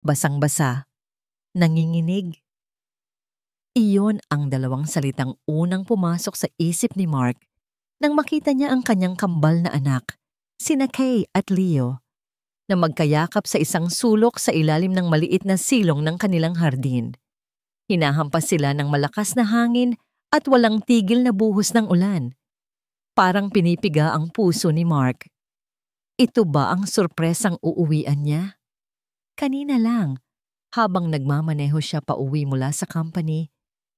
basang-basa, nanginginig. Iyon ang dalawang salitang unang pumasok sa isip ni Mark nang makita niya ang kanyang kambal na anak, sina Kay at Leo, na magkayakap sa isang sulok sa ilalim ng maliit na silong ng kanilang hardin. Hinahampas sila ng malakas na hangin at walang tigil na buhos ng ulan. Parang pinipiga ang puso ni Mark. Ito ba ang sorpresang uuwian niya? Kanina lang, habang nagmamaneho siya pauwi mula sa company,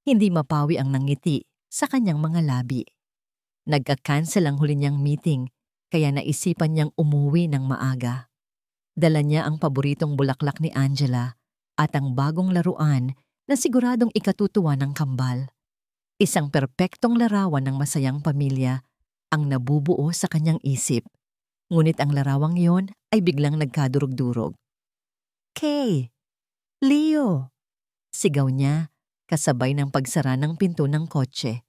hindi mapawi ang nangiti sa kanyang mga labi. Nagka-cancel ang huli niyang meeting, kaya naisipan niyang umuwi ng maaga. Dala niya ang paboritong bulaklak ni Angela at ang bagong laruan na siguradong ikatutuwa ng kambal. Isang perpektong larawan ng masayang pamilya ang nabubuo sa kanyang isip. Ngunit ang larawang iyon ay biglang nagkadurog-durog. "Kay! Leo!" sigaw niya kasabay ng pagsara ng pinto ng kotse.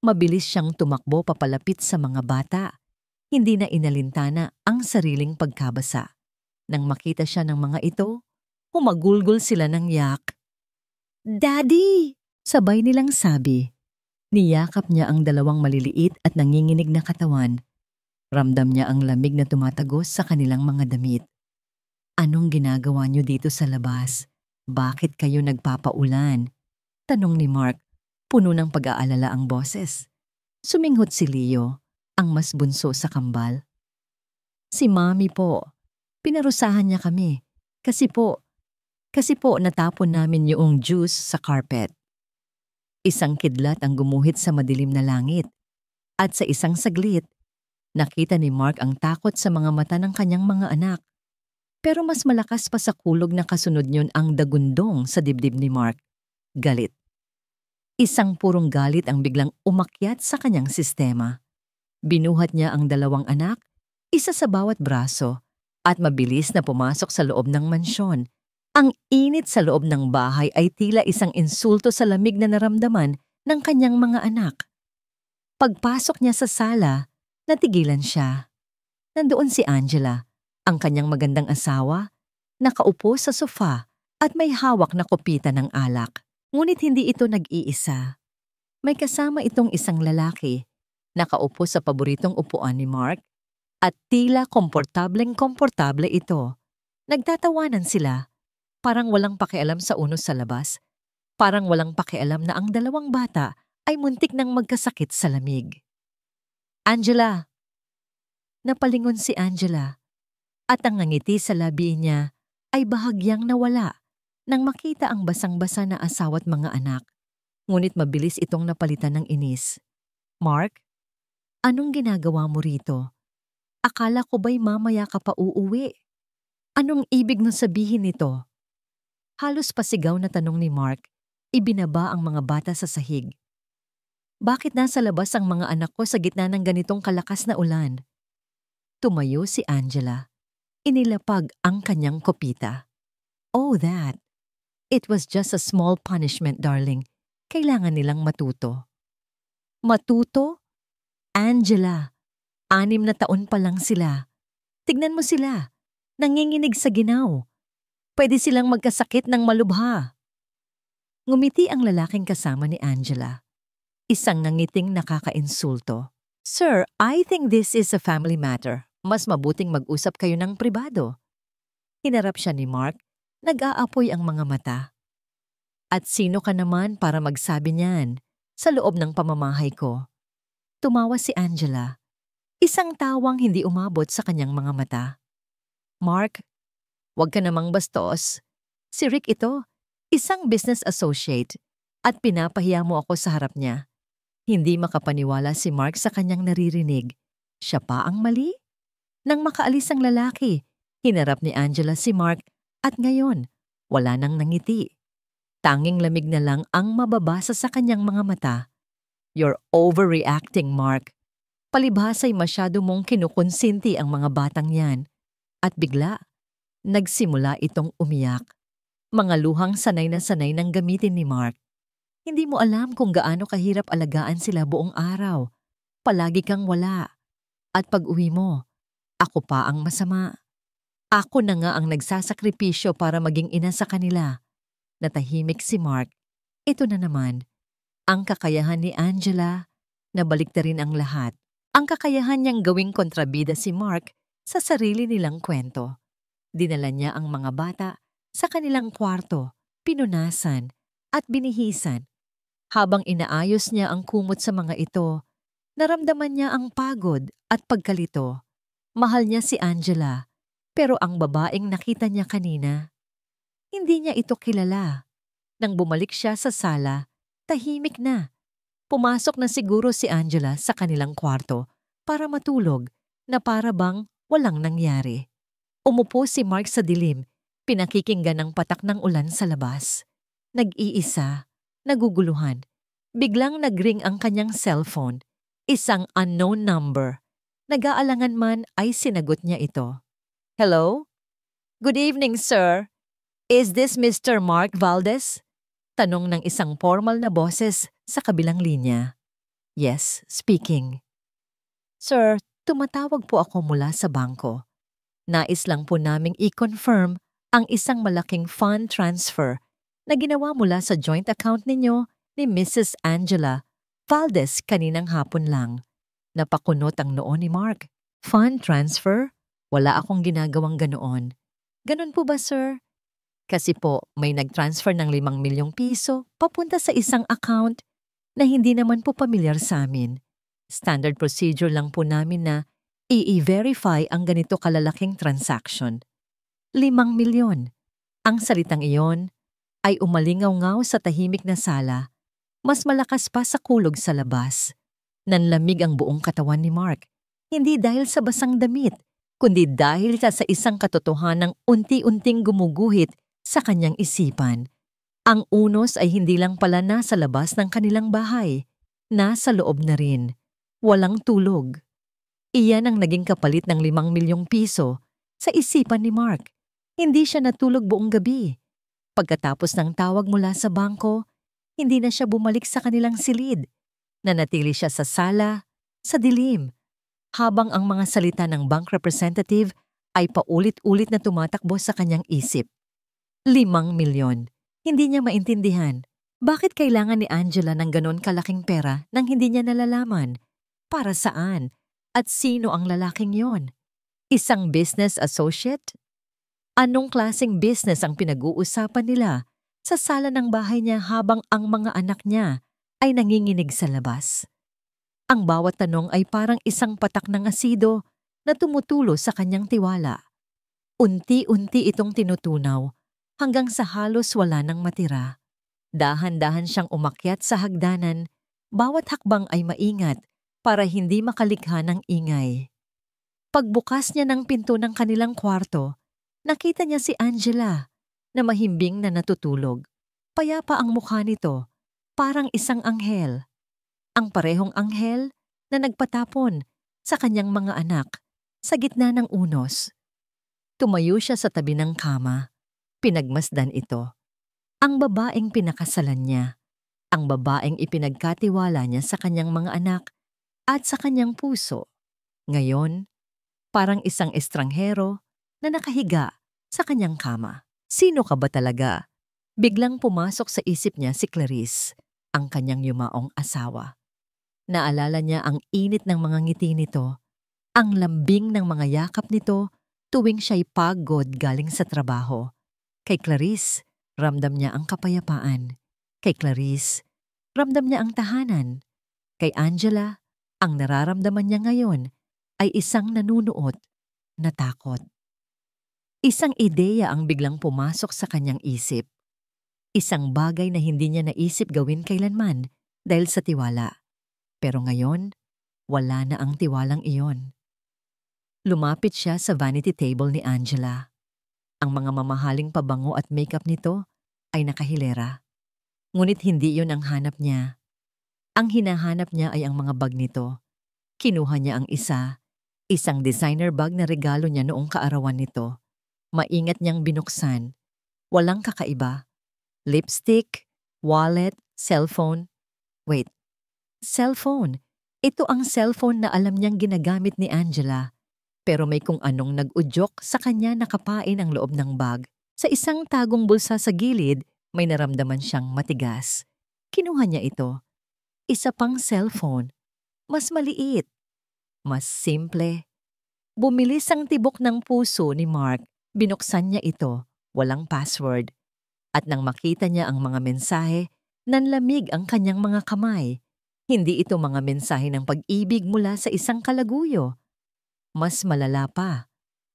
Mabilis siyang tumakbo papalapit sa mga bata. Hindi na inalintana ang sariling pagkabasa. Nang makita siya ng mga ito, humagulgol sila ng yak. "Daddy!" sabay nilang sabi. Niyakap niya ang dalawang maliliit at nanginginig na katawan. Ramdam niya ang lamig na tumatagos sa kanilang mga damit. "Anong ginagawa niyo dito sa labas? Bakit kayo nagpapaulan?" tanong ni Mark. Puno ng pag-aalala ang boses. Suminghot si Leo, ang mas bunso sa kambal. "Si Mami po. Pinarusahan niya kami. Kasi po natapon namin yung juice sa carpet." Isang kidlat ang gumuhit sa madilim na langit. At sa isang saglit, nakita ni Mark ang takot sa mga mata ng kanyang mga anak. Pero mas malakas pa sa kulog na kasunod niyon ang dagundong sa dibdib ni Mark. Galit. Isang purong galit ang biglang umakyat sa kanyang sistema. Binuhat niya ang dalawang anak, isa sa bawat braso, at mabilis na pumasok sa loob ng mansyon. Ang init sa loob ng bahay ay tila isang insulto sa lamig na naramdaman ng kanyang mga anak. Pagpasok niya sa sala, natigilan siya. Nandoon si Angela, ang kanyang magandang asawa, nakaupo sa sofa at may hawak na kopita ng alak. Ngunit hindi ito nag-iisa. May kasama itong isang lalaki, nakaupo sa paboritong upuan ni Mark, at tila komportableng-komportable ito. Nagtatawanan sila, parang walang pakialam sa unos sa labas, parang walang pakialam na ang dalawang bata ay muntik nang magkasakit sa lamig. "Angela!" Napalingon si Angela, at ang ngiti sa labi niya ay bahagyang nawala nang makita ang basang-basa na asawa at mga anak. Ngunit mabilis itong napalitan ng inis. "Mark, anong ginagawa mo rito? Akala ko ba'y mamaya ka pa uuwi? Anong ibig nung sabihin nito?" Halos pasigaw na tanong ni Mark, ibinaba ang mga bata sa sahig. "Bakit nasa labas ang mga anak ko sa gitna ng ganitong kalakas na ulan?" Tumayo si Angela. Inilapag ang kanyang kopita. "Oh, that. It was just a small punishment, darling. Kailangan nilang matuto." "Matuto? Angela, 6 na taon pa lang sila. Tignan mo sila, nanginginig sa ginaw. Pwede silang magkasakit ng malubha." Ngumiti ang lalaking kasama ni Angela. Isang nangiting nakakainsulto. "Sir, I think this is a family matter. Mas mabuting mag-usap kayo ng pribado." Hinarap siya ni Mark, nag-aapoy ang mga mata. "At sino ka naman para magsabi niyan sa loob ng pamamahay ko?" Tumawa si Angela. Isang tawang hindi umabot sa kanyang mga mata. "Mark, wag ka namang bastos. Si Rick ito, isang business associate, at pinapahiya mo ako sa harap niya." Hindi makapaniwala si Mark sa kanyang naririnig. Siya pa ang mali? Nang makaalis ang lalaki, hinarap ni Angela si Mark at ngayon, wala nang nangiti. Tanging lamig na lang ang mababasa sa kanyang mga mata. "You're overreacting, Mark. Palibhasa'y masyado mong kinukonsinti ang mga batang yan." At bigla, nagsimula itong umiyak. Mga luhang sanay na sanay nang gamitin ni Mark. Hindi mo alam kung gaano kahirap alagaan sila buong araw. Palagi kang wala. At pag-uwi mo, ako pa ang masama. Ako na nga ang nagsasakripisyo para maging ina sa kanila. Natahimik si Mark. Ito na naman, ang kakayahan ni Angela na baliktarin ang lahat. Ang kakayahan niyang gawing kontrabida si Mark sa sarili nilang kwento. Dinala niya ang mga bata sa kanilang kwarto, pinunasan at binihisan. Habang inaayos niya ang kumot sa mga ito, naramdaman niya ang pagod at pagkalito. Mahal niya si Angela, pero ang babaeng nakita niya kanina, hindi niya ito kilala. Nang bumalik siya sa sala, tahimik na. Pumasok na siguro si Angela sa kanilang kwarto para matulog na para bang walang nangyari. Umupo si Mark sa dilim, pinakikinggan ng patak ng ulan sa labas. Nag-iisa, naguguluhan. Biglang nagring ang kanyang cellphone, isang unknown number. Nag-aalangan man ay sinagot niya ito. Hello? Good evening, sir. Is this Mr. Mark Valdez? Tanong ng isang formal na boses sa kabilang linya. Yes, speaking. Sir, tumatawag po ako mula sa bangko. Nais lang po naming i-confirm ang isang malaking fund transfer na ginawa mula sa joint account ninyo ni Mrs. Angela Valdez kaninang hapon lang. Napakunot ang noo ni Mark. Fund transfer? Wala akong ginagawang ganoon. Ganon po ba, sir? Kasi po may nag-transfer ng 5 milyong piso papunta sa isang account na hindi naman po pamilyar sa amin. Standard procedure lang po namin na i-verify ang ganito kalalaking transaction. 5 milyon. Ang salitang iyon ay umalingaw-ngaw sa tahimik na sala. Mas malakas pa sa kulog sa labas. Nanlamig ang buong katawan ni Mark. Hindi dahil sa basang damit, kundi dahil sa isang katotohanang unti-unting gumuguhit sa kanyang isipan. Ang unos ay hindi lang pala nasa labas ng kanilang bahay. Nasa loob na rin. Walang tulog. Iyan ang naging kapalit ng 5 milyong piso sa isipan ni Mark. Hindi siya natulog buong gabi. Pagkatapos ng tawag mula sa bangko, hindi na siya bumalik sa kanilang silid. Nanatili siya sa sala, sa dilim, habang ang mga salita ng bank representative ay paulit-ulit na tumatakbo sa kanyang isip. 5 milyon. Hindi niya maintindihan. Bakit kailangan ni Angela ng ganon kalaking pera nang hindi niya nalalaman? Para saan? At sino ang lalaking yon? Isang business associate? Anong klaseng business ang pinag-uusapan nila sa sala ng bahay niya habang ang mga anak niya ay nanginginig sa labas? Ang bawat tanong ay parang isang patak ng asido na tumutulo sa kanyang tiwala. Unti-unti itong tinutunaw hanggang sa halos wala nang matira. Dahan-dahan siyang umakyat sa hagdanan, bawat hakbang ay maingat para hindi makalikha ng ingay. Pagbukas niya ng pinto ng kanilang kwarto, nakita niya si Angela na mahimbing na natutulog. Payapa ang mukha nito, parang isang anghel. Ang parehong anghel na nagpatapon sa kanyang mga anak sa gitna ng unos. Tumayo siya sa tabi ng kama. Pinagmasdan ito. Ang babaeng pinakasalan niya. Ang babaeng ipinagkatiwala niya sa kanyang mga anak at sa kanyang puso. Ngayon, parang isang estranghero na nakahiga sa kanyang kama. Sino ka ba talaga? Biglang pumasok sa isip niya si Clarice, ang kanyang yumaong asawa. Naalala niya ang init ng mga ngiti nito, ang lambing ng mga yakap nito tuwing siya'y pagod galing sa trabaho. Kay Clarice, ramdam niya ang kapayapaan. Kay Clarice, ramdam niya ang tahanan. Kay Angela, ang nararamdaman niya ngayon ay isang nanunuot na takot. Isang ideya ang biglang pumasok sa kanyang isip. Isang bagay na hindi niya naisip gawin kailanman dahil sa tiwala. Pero ngayon, wala na ang tiwalang iyon. Lumapit siya sa vanity table ni Angela. Ang mga mamahaling pabango at makeup nito ay nakahilera. Ngunit hindi yun ang hanap niya. Ang hinahanap niya ay ang mga bag nito. Kinuha niya ang isa, isang designer bag na regalo niya noong kaarawan nito. Maingat niyang binuksan. Walang kakaiba. Lipstick, wallet, cellphone. Wait, cellphone. Ito ang cellphone na alam niyang ginagamit ni Angela. Pero may kung anong nag-udyok sa kanya nakapain ang loob ng bag. Sa isang tagong bulsa sa gilid, may naramdaman siyang matigas. Kinuha niya ito. Isa pang cellphone. Mas maliit. Mas simple. Bumilis ang tibok ng puso ni Mark. Binuksan niya ito. Walang password. At nang makita niya ang mga mensahe, nanlamig ang kanyang mga kamay. Hindi ito mga mensahe ng pag-ibig mula sa isang kalaguyo. Mas malala pa.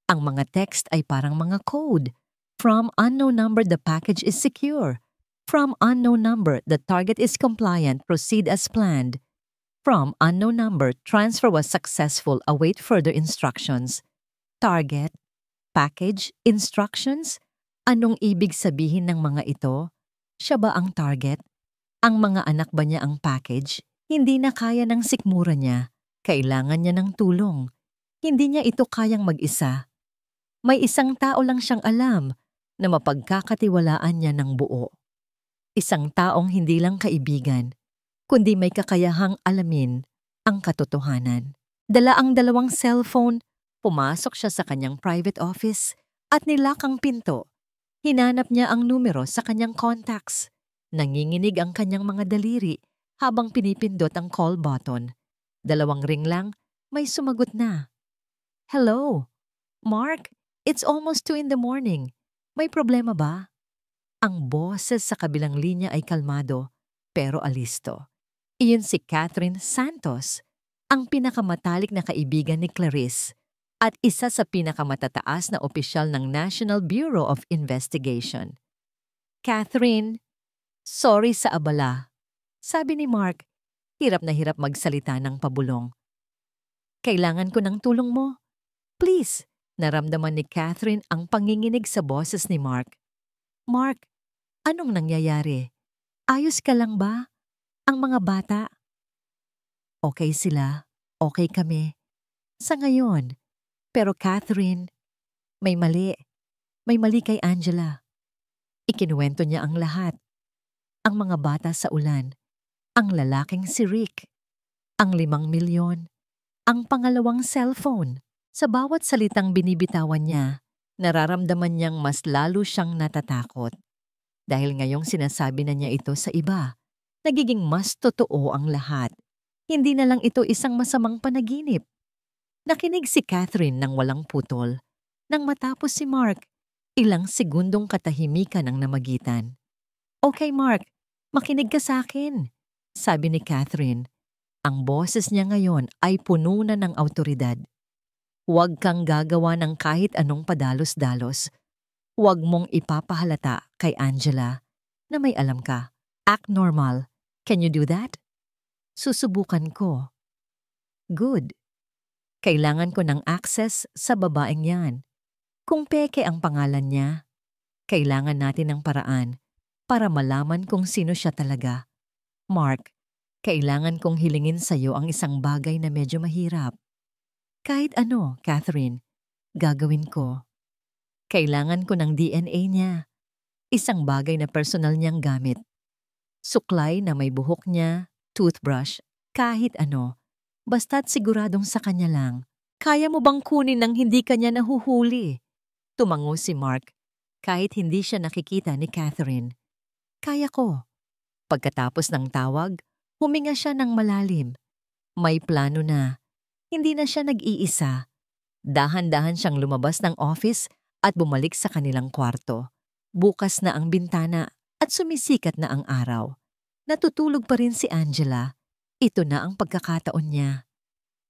Ang mga text ay parang mga code. From unknown number, the package is secure. From unknown number, the target is compliant. Proceed as planned. From unknown number, transfer was successful. Await further instructions. Target, package, instructions? Anong ibig sabihin ng mga ito? Siya ba ang target? Ang mga anak ba niya ang package? Hindi na kaya ng sikmura niya. Kailangan niya ng tulong. Hindi niya ito kayang mag-isa. May isang tao lang siyang alam na mapagkakatiwalaan niya ng buo. Isang taong hindi lang kaibigan, kundi may kakayahang alamin ang katotohanan. Dala ang dalawang cellphone, pumasok siya sa kanyang private office at nilak ang pinto. Hinanap niya ang numero sa kanyang contacts. Nanginginig ang kanyang mga daliri habang pinipindot ang call button. 2 ring lang, may sumagot na. Hello, Mark, it's almost 2 in the morning. May problema ba? Ang boses sa kabilang linya ay kalmado, pero alisto. Iyon si Catherine Santos, ang pinakamatalik na kaibigan ni Clarice at isa sa pinakamatataas na opisyal ng National Bureau of Investigation. Catherine, sorry sa abala. Sabi ni Mark, hirap na hirap magsalita ng pabulong. Kailangan ko ng tulong mo. Please, naramdaman ni Catherine ang panginginig sa boses ni Mark. Mark, anong nangyayari? Ayos ka lang ba? Ang mga bata? Okay sila. Okay kami. Sa ngayon. Pero Catherine, may mali. May mali kay Angela. Ikinuwento niya ang lahat. Ang mga bata sa ulan. Ang lalaking si Rick. Ang 5 milyon. Ang pangalawang cellphone. Sa bawat salitang binibitawan niya, nararamdaman niyang mas lalo siyang natatakot. Dahil ngayong sinasabi na niya ito sa iba, nagiging mas totoo ang lahat. Hindi na lang ito isang masamang panaginip. Nakinig si Catherine ng walang putol. Nang matapos si Mark, ilang segundong katahimikan ang namagitan. Okay Mark, makinig ka sa akin, sabi ni Catherine. Ang boses niya ngayon ay puno na ng awtoridad. Huwag kang gagawa ng kahit anong padalos-dalos. Huwag mong ipapahalata kay Angela na may alam ka. Act normal. Can you do that? Susubukan ko. Good. Kailangan ko ng access sa babaeng yan. Kung peke ang pangalan niya, kailangan natin ng paraan para malaman kung sino siya talaga. Mark, kailangan kong hilingin sa'yo ang isang bagay na medyo mahirap. Kahit ano, Catherine, gagawin ko. Kailangan ko ng DNA niya. Isang bagay na personal niyang gamit. Suklay na may buhok niya, toothbrush, kahit ano. Basta't siguradong sa kanya lang. Kaya mo bang kunin nang hindi kanya nahuhuli? Tumango si Mark, kahit hindi siya nakikita ni Catherine. Kaya ko. Pagkatapos ng tawag, huminga siya ng malalim. May plano na. Hindi na siya nag-iisa. Dahan-dahan siyang lumabas ng office at bumalik sa kanilang kwarto. Bukas na ang bintana at sumisikat na ang araw. Natutulog pa rin si Angela. Ito na ang pagkakataon niya.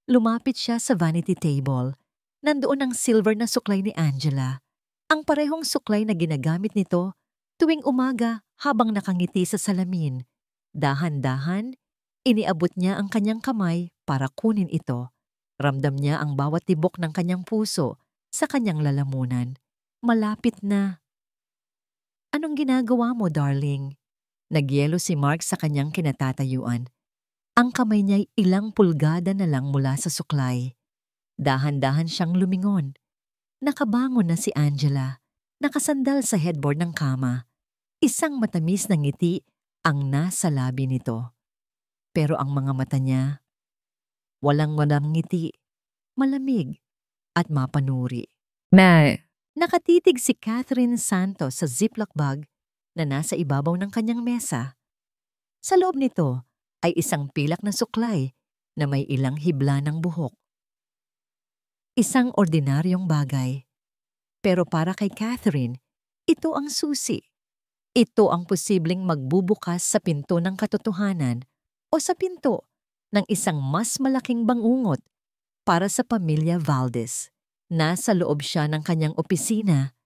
Lumapit siya sa vanity table. Nandoon ang silver na suklay ni Angela. Ang parehong suklay na ginagamit nito tuwing umaga habang nakangiti sa salamin. Dahan-dahan, iniabot niya ang kanyang kamay para kunin ito. Ramdam niya ang bawat tibok ng kanyang puso sa kanyang lalamunan. Malapit na. Anong ginagawa mo, darling? Nagyelo si Mark sa kanyang kinatatayuan. Ang kamay niya'y ilang pulgada na lang mula sa suklay. Dahan-dahan siyang lumingon. Nakabangon na si Angela, nakasandal sa headboard ng kama. Isang matamis na ngiti ang nasa labi nito. Pero ang mga mata niya, walang ngiti, malamig at mapanuri. Ma, Nakatitig si Catherine Santos sa Ziploc bag na nasa ibabaw ng kanyang mesa. Sa loob nito ay isang pilak na suklay na may ilang hibla ng buhok. Isang ordinaryong bagay. Pero para kay Catherine, ito ang susi. Ito ang posibleng magbubukas sa pinto ng katotohanan o sa pinto ng isang mas malaking bangungot para sa pamilya Valdez. Nasa loob siya ng kanyang opisina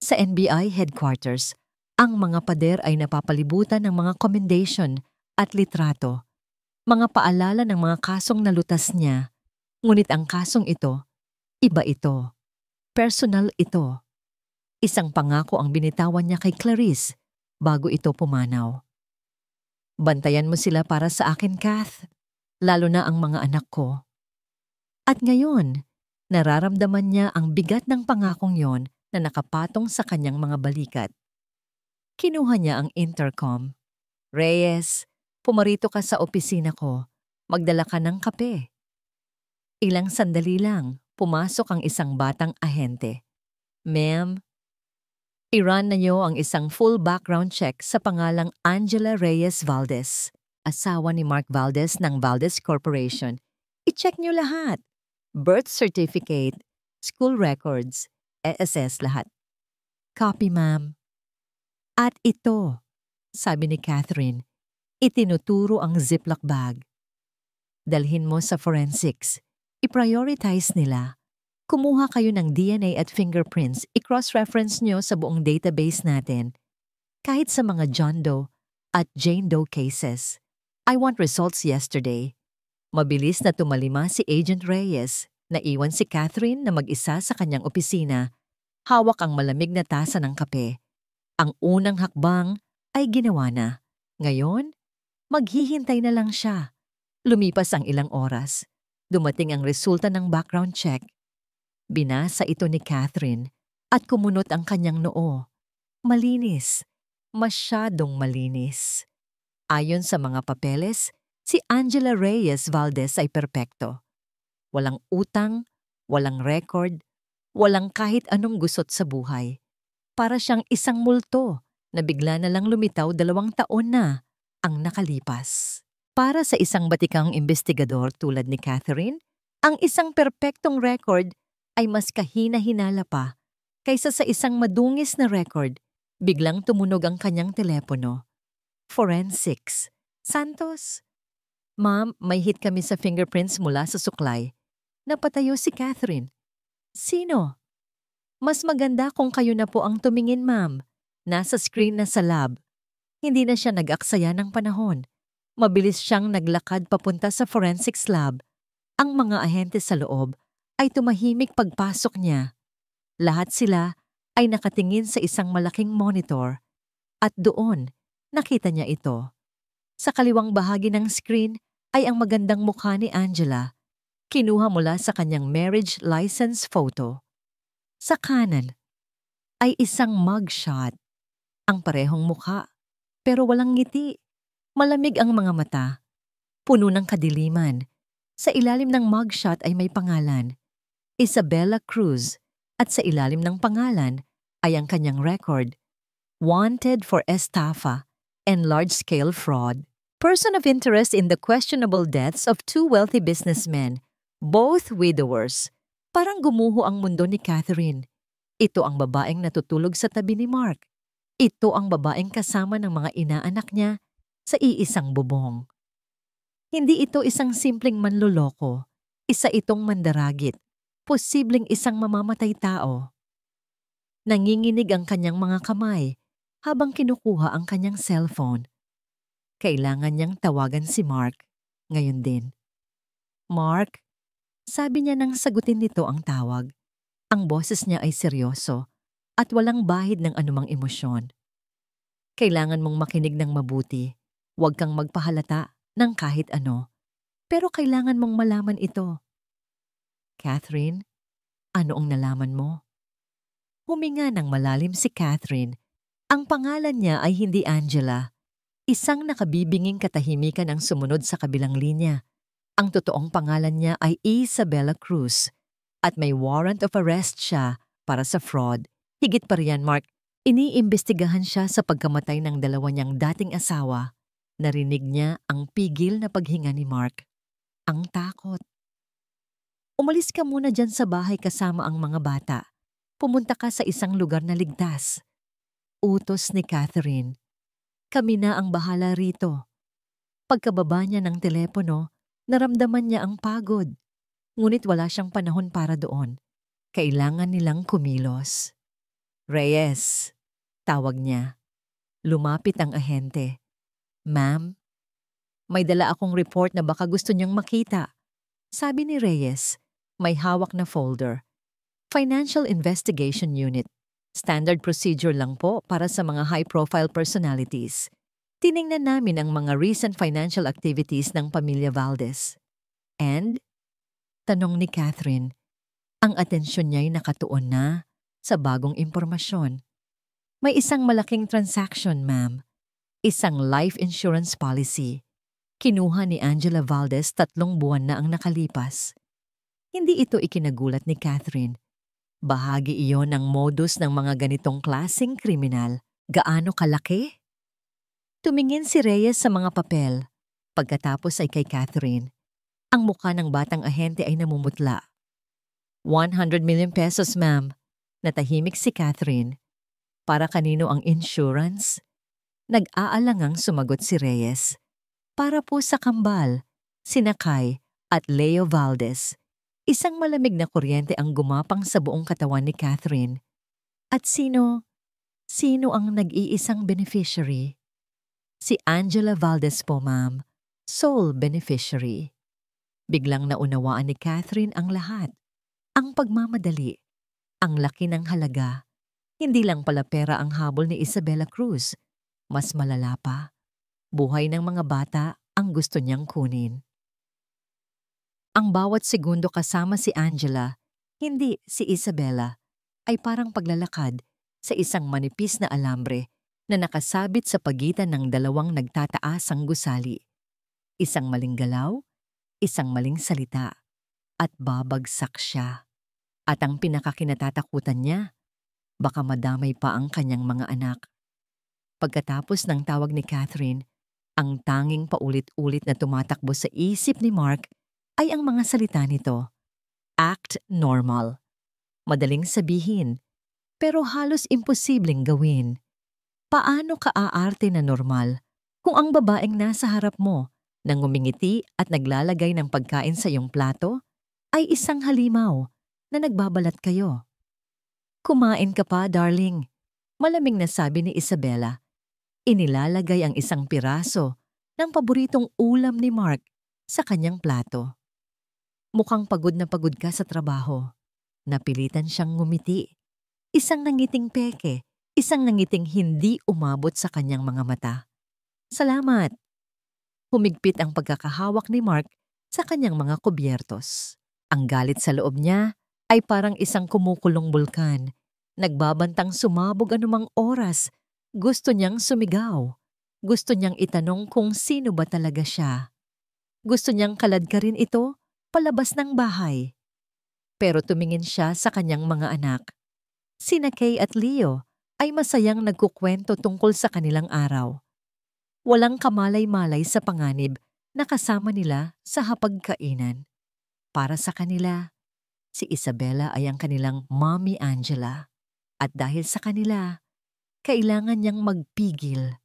sa NBI headquarters. Ang mga pader ay napapalibutan ng mga commendation at litrato. Mga paalala ng mga kasong nalutas niya. Ngunit ang kasong ito, iba ito. Personal ito. Isang pangako ang binitawan niya kay Clarice bago ito pumanaw. Bantayan mo sila para sa akin, Kath, lalo na ang mga anak ko. At ngayon, nararamdaman niya ang bigat ng pangakong yon na nakapatong sa kanyang mga balikat. Kinuha niya ang intercom. Reyes, pumarito ka sa opisina ko. Magdala ka ng kape. Ilang sandali lang, pumasok ang isang batang ahente. Ma'am, i-run na niyo ang isang full background check sa pangalang Angela Reyes Valdez, asawa ni Mark Valdez ng Valdez Corporation. I-check niyo lahat. Birth certificate, school records, SSS lahat. Copy, ma'am. At ito, sabi ni Catherine, itinuturo ang Ziploc bag. Dalhin mo sa forensics. I-prioritize nila. Kumuha kayo ng DNA at fingerprints, i-cross-reference nyo sa buong database natin. Kahit sa mga John Doe at Jane Doe cases. I want results yesterday. Mabilis na tumalima si Agent Reyes. Naiwan si Catherine na mag-isa sa kanyang opisina. Hawak ang malamig na tasa ng kape. Ang unang hakbang ay ginawa na. Ngayon, maghihintay na lang siya. Lumipas ang ilang oras. Dumating ang resulta ng background check. Binasa ito ni Catherine at kumunot ang kanyang noo. Malinis. Masyadong malinis. Ayon sa mga papeles, si Angela Reyes Valdez ay perpekto. Walang utang, walang record, walang kahit anong gusot sa buhay. Para siyang isang multo na bigla na lang lumitaw 2 taon na ang nakalipas. Para sa isang batikang investigador tulad ni Catherine, ang isang perpektong record ay mas kahina-hinala pa kaysa sa isang madungis na record. Biglang tumunog ang kanyang telepono. Forensics. Santos? Ma'am, may hit kami sa fingerprints mula sa suklay. Napatayo si Catherine. Sino? Mas maganda kung kayo na po ang tumingin, ma'am. Nasa screen na sa lab. Hindi na siya nag-aksaya ng panahon. Mabilis siyang naglakad papunta sa forensics lab. Ang mga ahente sa loob ay tumahimik pagpasok niya. Lahat sila ay nakatingin sa isang malaking monitor. At doon, nakita niya ito. Sa kaliwang bahagi ng screen ay ang magandang mukha ni Angela. Kinuha mula sa kanyang marriage license photo. Sa kanan ay isang mugshot. Ang parehong mukha, pero walang ngiti. Malamig ang mga mata. Puno ng kadiliman. Sa ilalim ng mugshot ay may pangalan, Isabella Cruz, at sa ilalim ng pangalan ay ang kanyang record, wanted for estafa and large-scale fraud. Person of interest in the questionable deaths of 2 wealthy businessmen, both widowers. Parang gumuho ang mundo ni Catherine. Ito ang babaeng natutulog sa tabi ni Mark. Ito ang babaeng kasama ng mga inaanak niya sa iisang bubong. Hindi ito isang simpleng manloloko. Isa itong mandaragit. Posibleng isang mamamatay tao. Nanginginig ang kanyang mga kamay habang kinukuha ang kanyang cellphone. Kailangan niyang tawagan si Mark ngayon din. Mark, sabi niya nang sagutin nito ang tawag. Ang boses niya ay seryoso at walang bahid ng anumang emosyon. Kailangan mong makinig ng mabuti. Huwag kang magpahalata ng kahit ano. Pero kailangan mong malaman ito. Catherine, ano ang nalaman mo? Huminga ng malalim si Catherine. Ang pangalan niya ay hindi Angela. Isang nakabibinging katahimikan ang sumunod sa kabilang linya. Ang totoong pangalan niya ay Isabella Cruz. At may warrant of arrest siya para sa fraud. Higit pa riyan, Mark, iniimbestigahan siya sa pagkamatay ng dalawa niyang dating asawa. Narinig niya ang pigil na paghinga ni Mark. Ang takot. Umalis ka muna dyan sa bahay kasama ang mga bata. Pumunta ka sa isang lugar na ligtas. Utos ni Catherine. Kami na ang bahala rito. Pagkababa niya ng telepono, naramdaman niya ang pagod. Ngunit wala siyang panahon para doon. Kailangan nilang kumilos. Reyes, tawag niya. Lumapit ang ahente. Ma'am, may dala akong report na baka gusto niyang makita. Sabi ni Reyes, may hawak na folder. Financial Investigation Unit. Standard procedure lang po para sa mga high-profile personalities. Tiningnan namin ang mga recent financial activities ng pamilya Valdez. And? Tanong ni Catherine. Ang atensyon niya'y nakatuon na sa bagong impormasyon. May isang malaking transaction, ma'am. Isang life insurance policy. Kinuha ni Angela Valdez 3 buwan na ang nakalipas. Hindi ito ikinagulat ni Catherine. Bahagi iyon ng modus ng mga ganitong klaseng kriminal. Gaano kalaki? Tumingin si Reyes sa mga papel. Pagkatapos ay kay Catherine. Ang mukha ng batang ahente ay namumutla. 100 million pesos, ma'am. Natahimik si Catherine. Para kanino ang insurance? Nag-aalangang sumagot si Reyes. Para po sa kambal, sina Kai at Leo Valdez. Isang malamig na kuryente ang gumapang sa buong katawan ni Catherine. At sino ang nag-iisang beneficiary? Si Angela Valdez po, ma'am. Sole beneficiary. Biglang naunawaan ni Catherine ang lahat. Ang pagmamadali, ang laki ng halaga. Hindi lang pala pera ang habol ni Isabela Cruz. Mas malala pa, buhay ng mga bata ang gusto niyang kunin. Ang bawat segundo kasama si Angela, hindi si Isabela, ay parang paglalakad sa isang manipis na alambre na nakasabit sa pagitan ng dalawang nagtataasang gusali. Isang maling galaw, isang maling salita, at babagsak siya. At ang pinakakinatatakutan niya, baka madamay pa ang kanyang mga anak. Pagkatapos ng tawag ni Catherine, ang tanging paulit-ulit na tumatakbo sa isip ni Mark ay ang mga salita nito. Act normal. Madaling sabihin, pero halos imposibleng gawin. Paano ka aarte na normal kung ang babaeng nasa harap mo nang ngumingiti at naglalagay ng pagkain sa iyong plato ay isang halimaw na nagbabalat kayo? Kumain ka pa, darling. Malamig na sabi ni Isabela. Inilalagay ang isang piraso ng paboritong ulam ni Mark sa kanyang plato. Mukhang pagod na pagod ka sa trabaho. Napilitan siyang ngumiti. Isang nangiting peke, isang nangiting hindi umabot sa kanyang mga mata. Salamat. Humigpit ang pagkakahawak ni Mark sa kanyang mga kubyertos. Ang galit sa loob niya ay parang isang kumukulong bulkan. Nagbabantang sumabog anumang oras. Gusto niyang sumigaw. Gusto niyang itanong kung sino ba talaga siya. Gusto niyang kaladkarin ito palabas ng bahay. Pero tumingin siya sa kanyang mga anak. Sina Kay at Leo ay masayang nagkukwento tungkol sa kanilang araw. Walang kamalay-malay sa panganib na kasama nila sa hapagkainan. Para sa kanila, si Isabela ay ang kanilang Mommy Angela. At dahil sa kanila, kailangan niyang magpigil.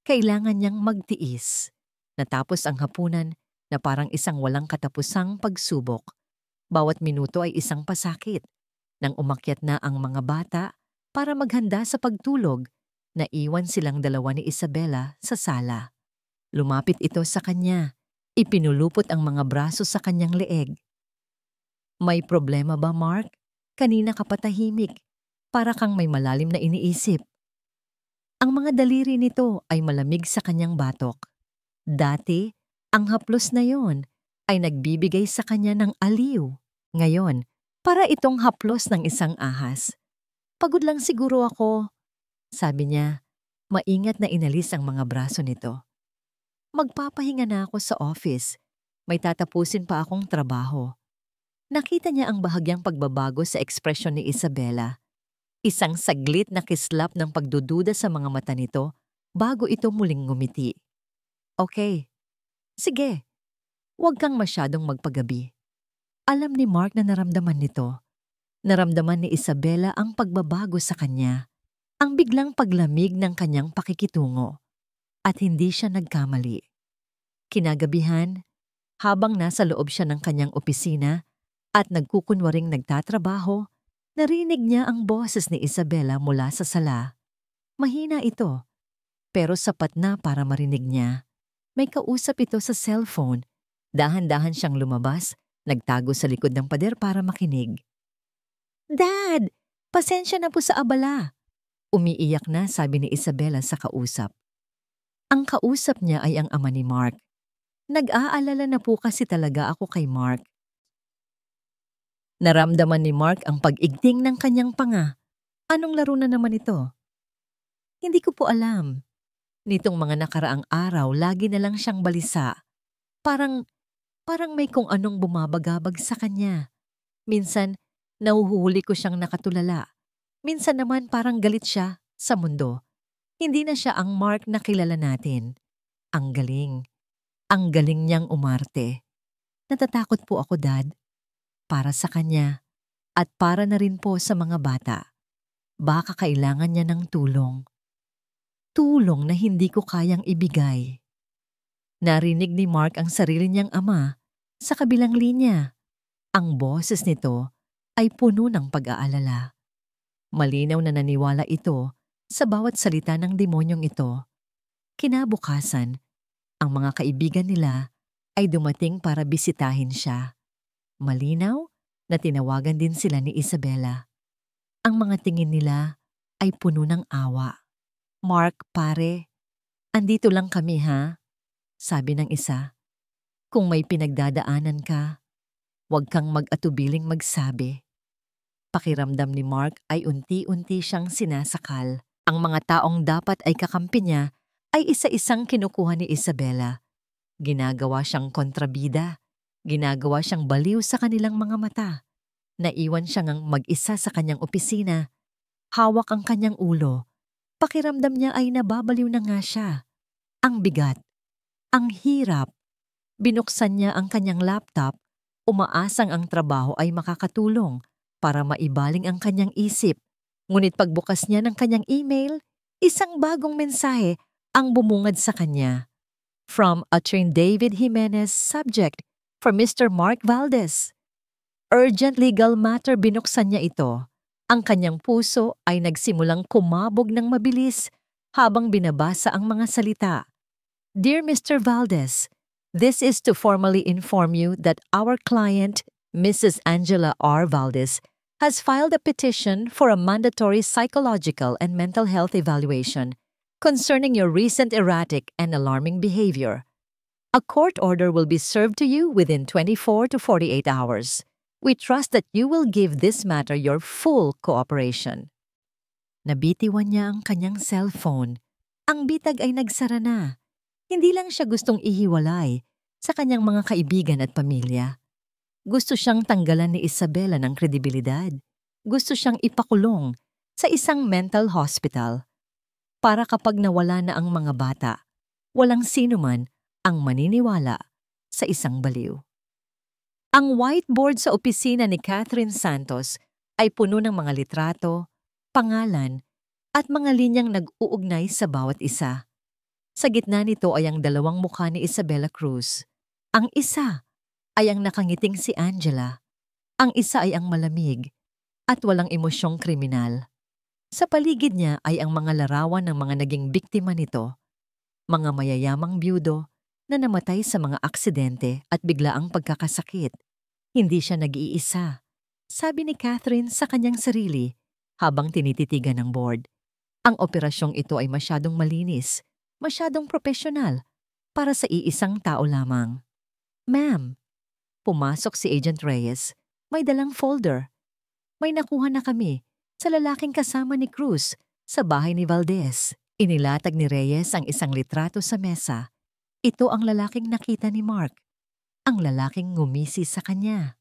Kailangan niyang magtiis. Natapos ang hapunan na parang isang walang katapusang pagsubok. Bawat minuto ay isang pasakit. Nang umakyat na ang mga bata para maghanda sa pagtulog, naiwan silang dalawa ni Isabela sa sala. Lumapit ito sa kanya. Ipinulupot ang mga braso sa kanyang leeg. May problema ba, Mark? Kanina ka patahimik. Para kang may malalim na iniisip. Ang mga daliri nito ay malamig sa kanyang batok. Dati, ang haplos na yon ay nagbibigay sa kanya ng aliw. Ngayon, para itong haplos ng isang ahas. Pagod lang siguro ako, sabi niya. Maingat na inalis ang mga braso nito. Magpapahinga na ako sa office. May tatapusin pa akong trabaho. Nakita niya ang bahagyang pagbabago sa ekspresyon ni Isabela. Isang saglit na kislap ng pagdududa sa mga mata nito bago ito muling ngumiti. Okay, sige, huwag kang masyadong magpagabi. Alam ni Mark na naramdaman nito. Naramdaman ni Isabela ang pagbabago sa kanya, ang biglang paglamig ng kanyang pakikitungo. At hindi siya nagkamali. Kinagabihan, habang nasa loob siya ng kanyang opisina at nagkukunwaring nagtatrabaho, narinig niya ang boses ni Isabela mula sa sala. Mahina ito, pero sapat na para marinig niya. May kausap ito sa cellphone. Dahan-dahan siyang lumabas, nagtago sa likod ng pader para makinig. Dad! Pasensya na po sa abala. Umiiyak na, sabi ni Isabela sa kausap. Ang kausap niya ay ang ama ni Mark. Nag-aalala na po kasi talaga ako kay Mark. Naramdaman ni Mark ang pag-igting ng kanyang panga. Anong laro na naman ito? Hindi ko po alam. Nitong mga nakaraang araw, lagi na lang siyang balisa. Parang may kung anong bumabagabag sa kanya. Minsan, nahuhuli ko siyang nakatulala. Minsan naman parang galit siya sa mundo. Hindi na siya ang Mark na kilala natin. Ang galing. Ang galing niyang umarte. Natatakot po ako, Dad. Para sa kanya at para na rin po sa mga bata. Baka kailangan niya ng tulong. Tulong na hindi ko kayang ibigay. Narinig ni Mark ang sarili niyang ama sa kabilang linya. Ang boses nito ay puno ng pag-aalala. Malinaw na naniwala ito sa bawat salita ng demonyong ito. Kinabukasan, ang mga kaibigan nila ay dumating para bisitahin siya. Malinaw na tinawagan din sila ni Isabela. Ang mga tingin nila ay puno ng awa. Mark, pare, andito lang kami ha, sabi ng isa. Kung may pinagdadaanan ka, huwag kang mag-atubiling magsabi. Pakiramdam ni Mark ay unti-unti siyang sinasakal. Ang mga taong dapat ay kakampi niya ay isa-isang kinukuha ni Isabela. Ginagawa siyang kontrabida. Ginagawa siyang baliw sa kanilang mga mata. Naiwan siyang mag-isa sa kanyang opisina. Hawak ang kanyang ulo. Pakiramdam niya ay nababaliw na nga siya. Ang bigat. Ang hirap. Binuksan niya ang kanyang laptop. Umaasang ang trabaho ay makakatulong para maibaling ang kanyang isip. Ngunit pagbukas niya ng kanyang email, isang bagong mensahe ang bumungad sa kanya. From Attorney David Jimenez, subject for Mr. Mark Valdez. Urgent legal matter, binuksan niya ito. Ang kanyang puso ay nagsimulang kumabog ng mabilis habang binabasa ang mga salita. Dear Mr. Valdez, this is to formally inform you that our client, Mrs. Angela R. Valdez, has filed a petition for a mandatory psychological and mental health evaluation concerning your recent erratic and alarming behavior. A court order will be served to you within 24 to 48 hours. We trust that you will give this matter your full cooperation. Nabitiwan niya ang kanyang cellphone. Ang bitag ay nagsara na. Hindi lang siya gustong ihiwalay sa kanyang mga kaibigan at pamilya. Gusto siyang tanggalan ni Isabela ng kredibilidad. Gusto siyang ipakulong sa isang mental hospital. Para kapag nawala na ang mga bata, walang sino man ang maniniwala sa isang baliw. Ang whiteboard sa opisina ni Catherine Santos ay puno ng mga litrato, pangalan, at mga linyang nag-uugnay sa bawat isa. Sa gitna nito ay ang dalawang mukha ni Isabela Cruz. Ang isa ay ang nakangiting si Angela. Ang isa ay ang malamig at walang emosyong kriminal. Sa paligid niya ay ang mga larawan ng mga naging biktima nito. Mga mayayamang byudo na namatay sa mga aksidente at biglaang pagkakasakit. Hindi siya nag-iisa, sabi ni Catherine sa kanyang sarili habang tinititigan ng board. Ang operasyong ito ay masyadong malinis, masyadong profesional para sa iisang tao lamang. Ma'am, pumasok si Agent Reyes. May dalang folder. May nakuha na kami sa lalaking kasama ni Cruz sa bahay ni Valdez. Inilatag ni Reyes ang isang litrato sa mesa. Ito ang lalaking nakita ni Mark. Ang lalaking ngumisi sa kanya.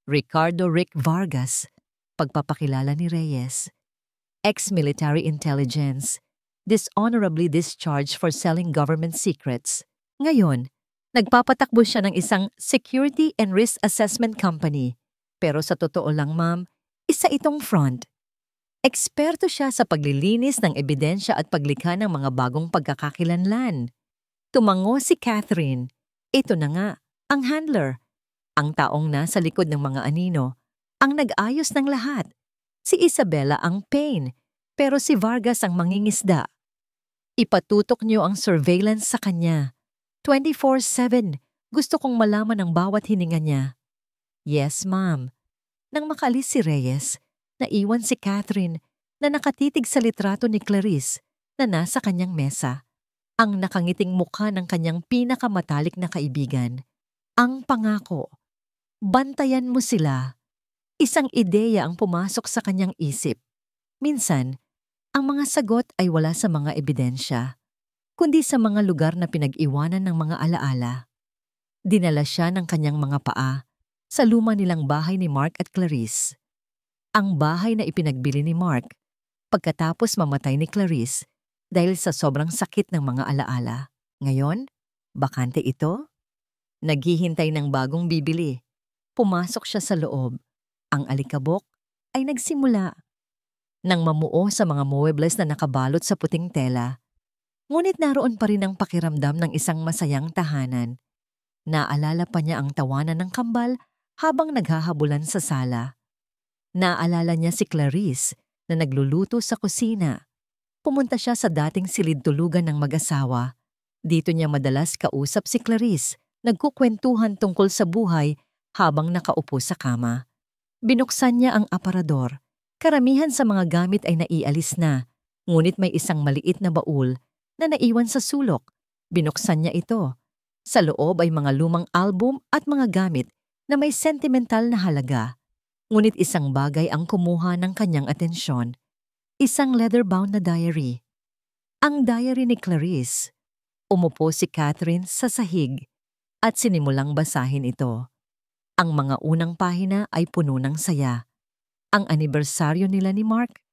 Ricardo Rick Vargas, pagpapakilala ni Reyes. Ex-military intelligence, dishonorably discharged for selling government secrets. Ngayon, nagpapatakbo siya ng isang security and risk assessment company. Pero sa totoo lang, ma'am, isa itong front. Eksperto siya sa paglilinis ng ebidensya at paglikha ng mga bagong pagkakakilanlan. Tumango si Catherine. Ito na nga, ang handler. Ang taong nasa likod ng mga anino, ang nag-ayos ng lahat. Si Isabela ang pain, pero si Vargas ang mangingisda. Ipatutok niyo ang surveillance sa kanya. 24/7, gusto kong malaman ang bawat hininga niya. Yes, ma'am. Nang makalis si Reyes, naiwan si Catherine na nakatitig sa litrato ni Clarice na nasa kanyang mesa. Ang nakangiting mukha ng kanyang pinakamatalik na kaibigan. Ang pangako, bantayan mo sila. Isang ideya ang pumasok sa kanyang isip. Minsan, ang mga sagot ay wala sa mga ebidensya, kundi sa mga lugar na pinag-iwanan ng mga alaala. Dinala siya ng kanyang mga paa sa luma nilang bahay ni Mark at Clarice. Ang bahay na ipinagbili ni Mark pagkatapos mamatay ni Clarice dahil sa sobrang sakit ng mga alaala. Ngayon, bakante ito? Naghihintay ng bagong bibili. Pumasok siya sa loob. Ang alikabok ay nagsimula nang mamuo sa mga muebles na nakabalot sa puting tela. Ngunit naroon pa rin ang pakiramdam ng isang masayang tahanan. Naalala pa niya ang tawanan ng kambal habang naghahabulan sa sala. Naalala niya si Clarice na nagluluto sa kusina. Pumunta siya sa dating silid-tulugan ng mag-asawa. Dito niya madalas kausap si Clarice, nagkukwentuhan tungkol sa buhay habang nakaupo sa kama. Binuksan niya ang aparador. Karamihan sa mga gamit ay naialis na, ngunit may isang maliit na baul na naiwan sa sulok. Binuksan niya ito. Sa loob ay mga lumang album at mga gamit na may sentimental na halaga. Ngunit isang bagay ang kumuha ng kanyang atensyon. Isang leather-bound na diary. Ang diary ni Clarice. Umupo si Catherine sa sahig at sinimulang basahin ito. Ang mga unang pahina ay puno ng saya. Ang anibersaryo nila ni Mark,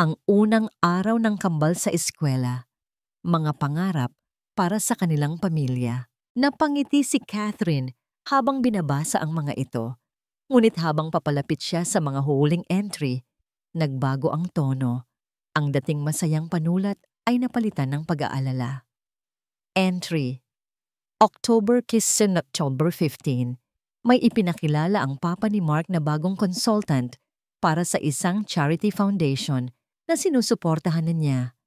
ang unang araw ng kambal sa eskwela, mga pangarap para sa kanilang pamilya. Napangiti si Catherine habang binabasa ang mga ito. Ngunit habang papalapit siya sa mga huling entry, nagbago ang tono. Ang dating masayang panulat ay napalitan ng pag-aalala. Entry: October kiss on October 15. May ipinakilala ang papa ni Mark na bagong consultant para sa isang charity foundation na sinusuportahan niya.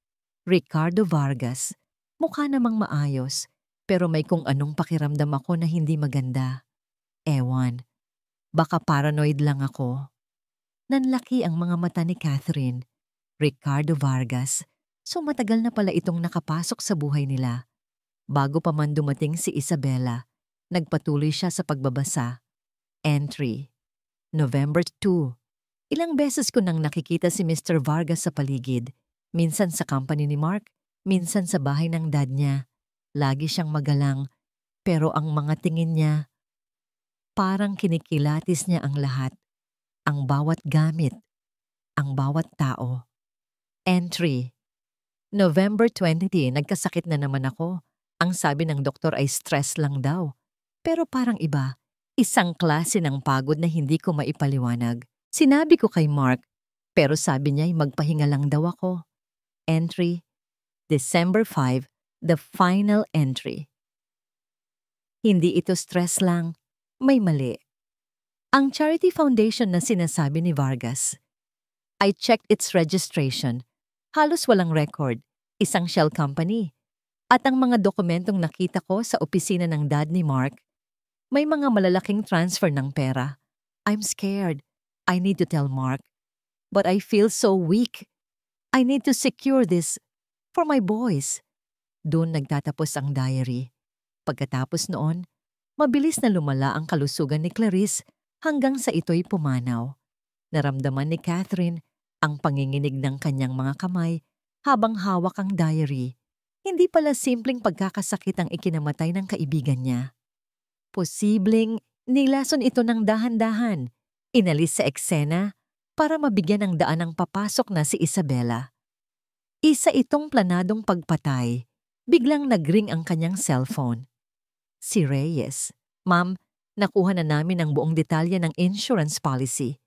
Ricardo Vargas. Mukha namang maayos, pero may kung anong pakiramdam ako na hindi maganda. Ewan, baka paranoid lang ako. Nanlaki ang mga mata ni Catherine. Ricardo Vargas. So matagal na pala itong nakapasok sa buhay nila. Bago pa man dumating si Isabela, nagpatuloy siya sa pagbabasa. Entry: November 2. Ilang beses ko nang nakikita si Mr. Vargas sa paligid. Minsan sa company ni Mark, minsan sa bahay ng dad niya. Lagi siyang magalang, pero ang mga tingin niya, parang kinikilatis niya ang lahat. Ang bawat gamit, ang bawat tao. Entry: November 20, nagkasakit na naman ako. Ang sabi ng doktor ay stress lang daw. Pero parang iba, isang klase ng pagod na hindi ko maipaliwanag. Sinabi ko kay Mark, pero sabi niya ay magpahinga lang daw ako. Entry: December 5, the final entry. Hindi ito stress lang, may mali. Ang charity foundation na sinasabi ni Vargas. I checked its registration. Halos walang record, isang shell company. At ang mga dokumentong nakita ko sa opisina ng dad ni Mark, may mga malalaking transfer ng pera. I'm scared. I need to tell Mark. But I feel so weak. I need to secure this for my boys. Doon nagtatapos ang diary. Pagkatapos noon, mabilis na lumala ang kalusugan ni Clarice hanggang sa ito'y pumanaw. Naramdaman ni Catherine ang panginginig ng kanyang mga kamay habang hawak ang diary. Hindi pala simpleng pagkakasakit ang ikinamatay ng kaibigan niya. Posibleng nilason ito ng dahan-dahan Inalis sa eksena para mabigyan ng daan ng papasok na si Isabela. Isa itong planadong pagpatay. Biglang nagring ang kanyang cellphone. Si Reyes. Ma'am, nakuha na namin ang buong detalye ng insurance policy.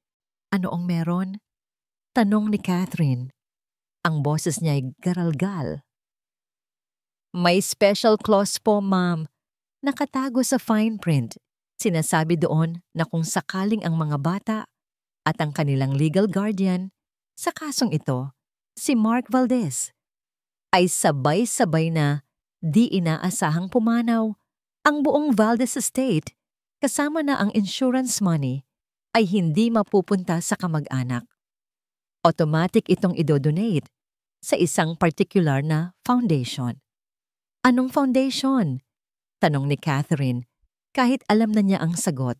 Ano ang meron? Tanong ni Catherine. Ang boses niya ay garalgal. May special clause po, ma'am. Nakatago sa fine print. Sinasabi doon na kung sakaling ang mga bata at ang kanilang legal guardian sa kasong ito, si Mark Valdez, ay sabay-sabay na di inaasahang pumanaw, ang buong Valdez estate kasama na ang insurance money ay hindi mapupunta sa kamag-anak. Automatic itong idodonate sa isang particular na foundation. Anong foundation? Tanong ni Catherine kahit alam na niya ang sagot.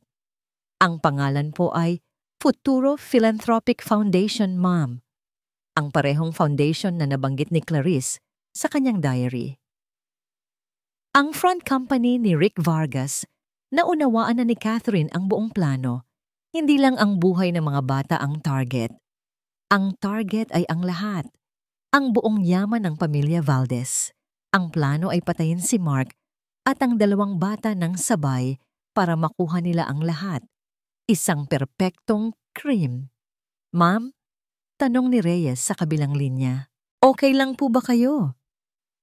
Ang pangalan po ay Futuro Philanthropic Foundation, ma'am. Ang parehong foundation na nabanggit ni Clarice sa kanyang diary. Ang front company ni Rick Vargas, naunawaan na ni Catherine ang buong plano. Hindi lang ang buhay ng mga bata ang target. Ang target ay ang lahat. Ang buong yaman ng pamilya Valdez. Ang plano ay patayin si Mark at ang dalawang bata ng sabay para makuha nila ang lahat. Isang perpektong crime. Ma'am? Tanong ni Reyes sa kabilang linya. Okay lang po ba kayo?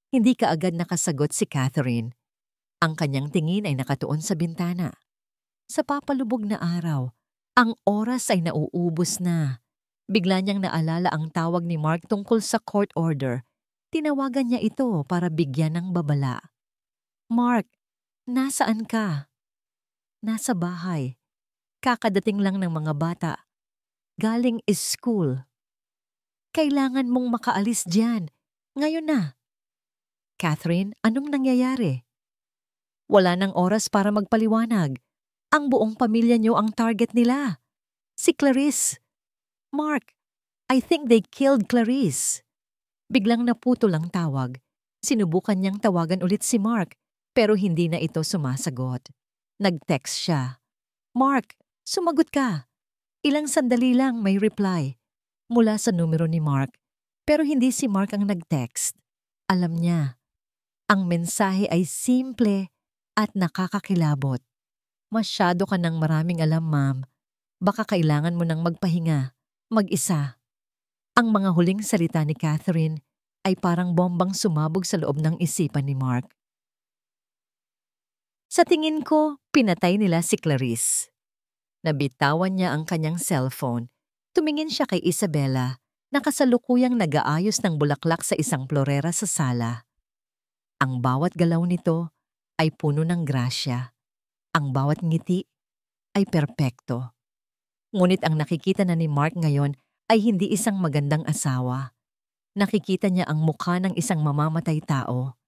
Hindi kaagad nakasagot si Catherine. Ang kanyang tingin ay nakatuon sa bintana. Sa papalubog na araw, ang oras ay nauubos na. Bigla niyang naalala ang tawag ni Mark tungkol sa court order. Tinawagan niya ito para bigyan ng babala. Mark, nasaan ka? Nasa bahay. Kakadating lang ng mga bata. Galing school. Kailangan mong makaalis diyan. Ngayon na. Catherine, anong nangyayari? Wala nang oras para magpaliwanag. Ang buong pamilya niyo ang target nila. Si Clarice. Mark, I think they killed Clarice. Biglang naputol ang tawag. Sinubukan niyang tawagan ulit si Mark, pero hindi na ito sumasagot. Nag-text siya. Mark, sumagot ka. Ilang sandali lang may reply. Mula sa numero ni Mark, pero hindi si Mark ang nag-text. Alam niya. Ang mensahe ay simple at nakakakilabot. Masyado ka ng maraming alam, ma'am. Baka kailangan mo nang magpahinga, mag-isa. Ang mga huling salita ni Catherine ay parang bombang sumabog sa loob ng isipan ni Mark. Sa tingin ko, pinatay nila si Clarice. Nabitawan niya ang kanyang cellphone. Tumingin siya kay Isabela na kasalukuyang nag-aayos ng bulaklak sa isang florera sa sala. Ang bawat galaw nito ay puno ng grasya. Ang bawat ngiti ay perpekto. Ngunit ang nakikita na ni Mark ngayon ay hindi isang magandang asawa. Nakikita niya ang mukha ng isang mamamatay tao.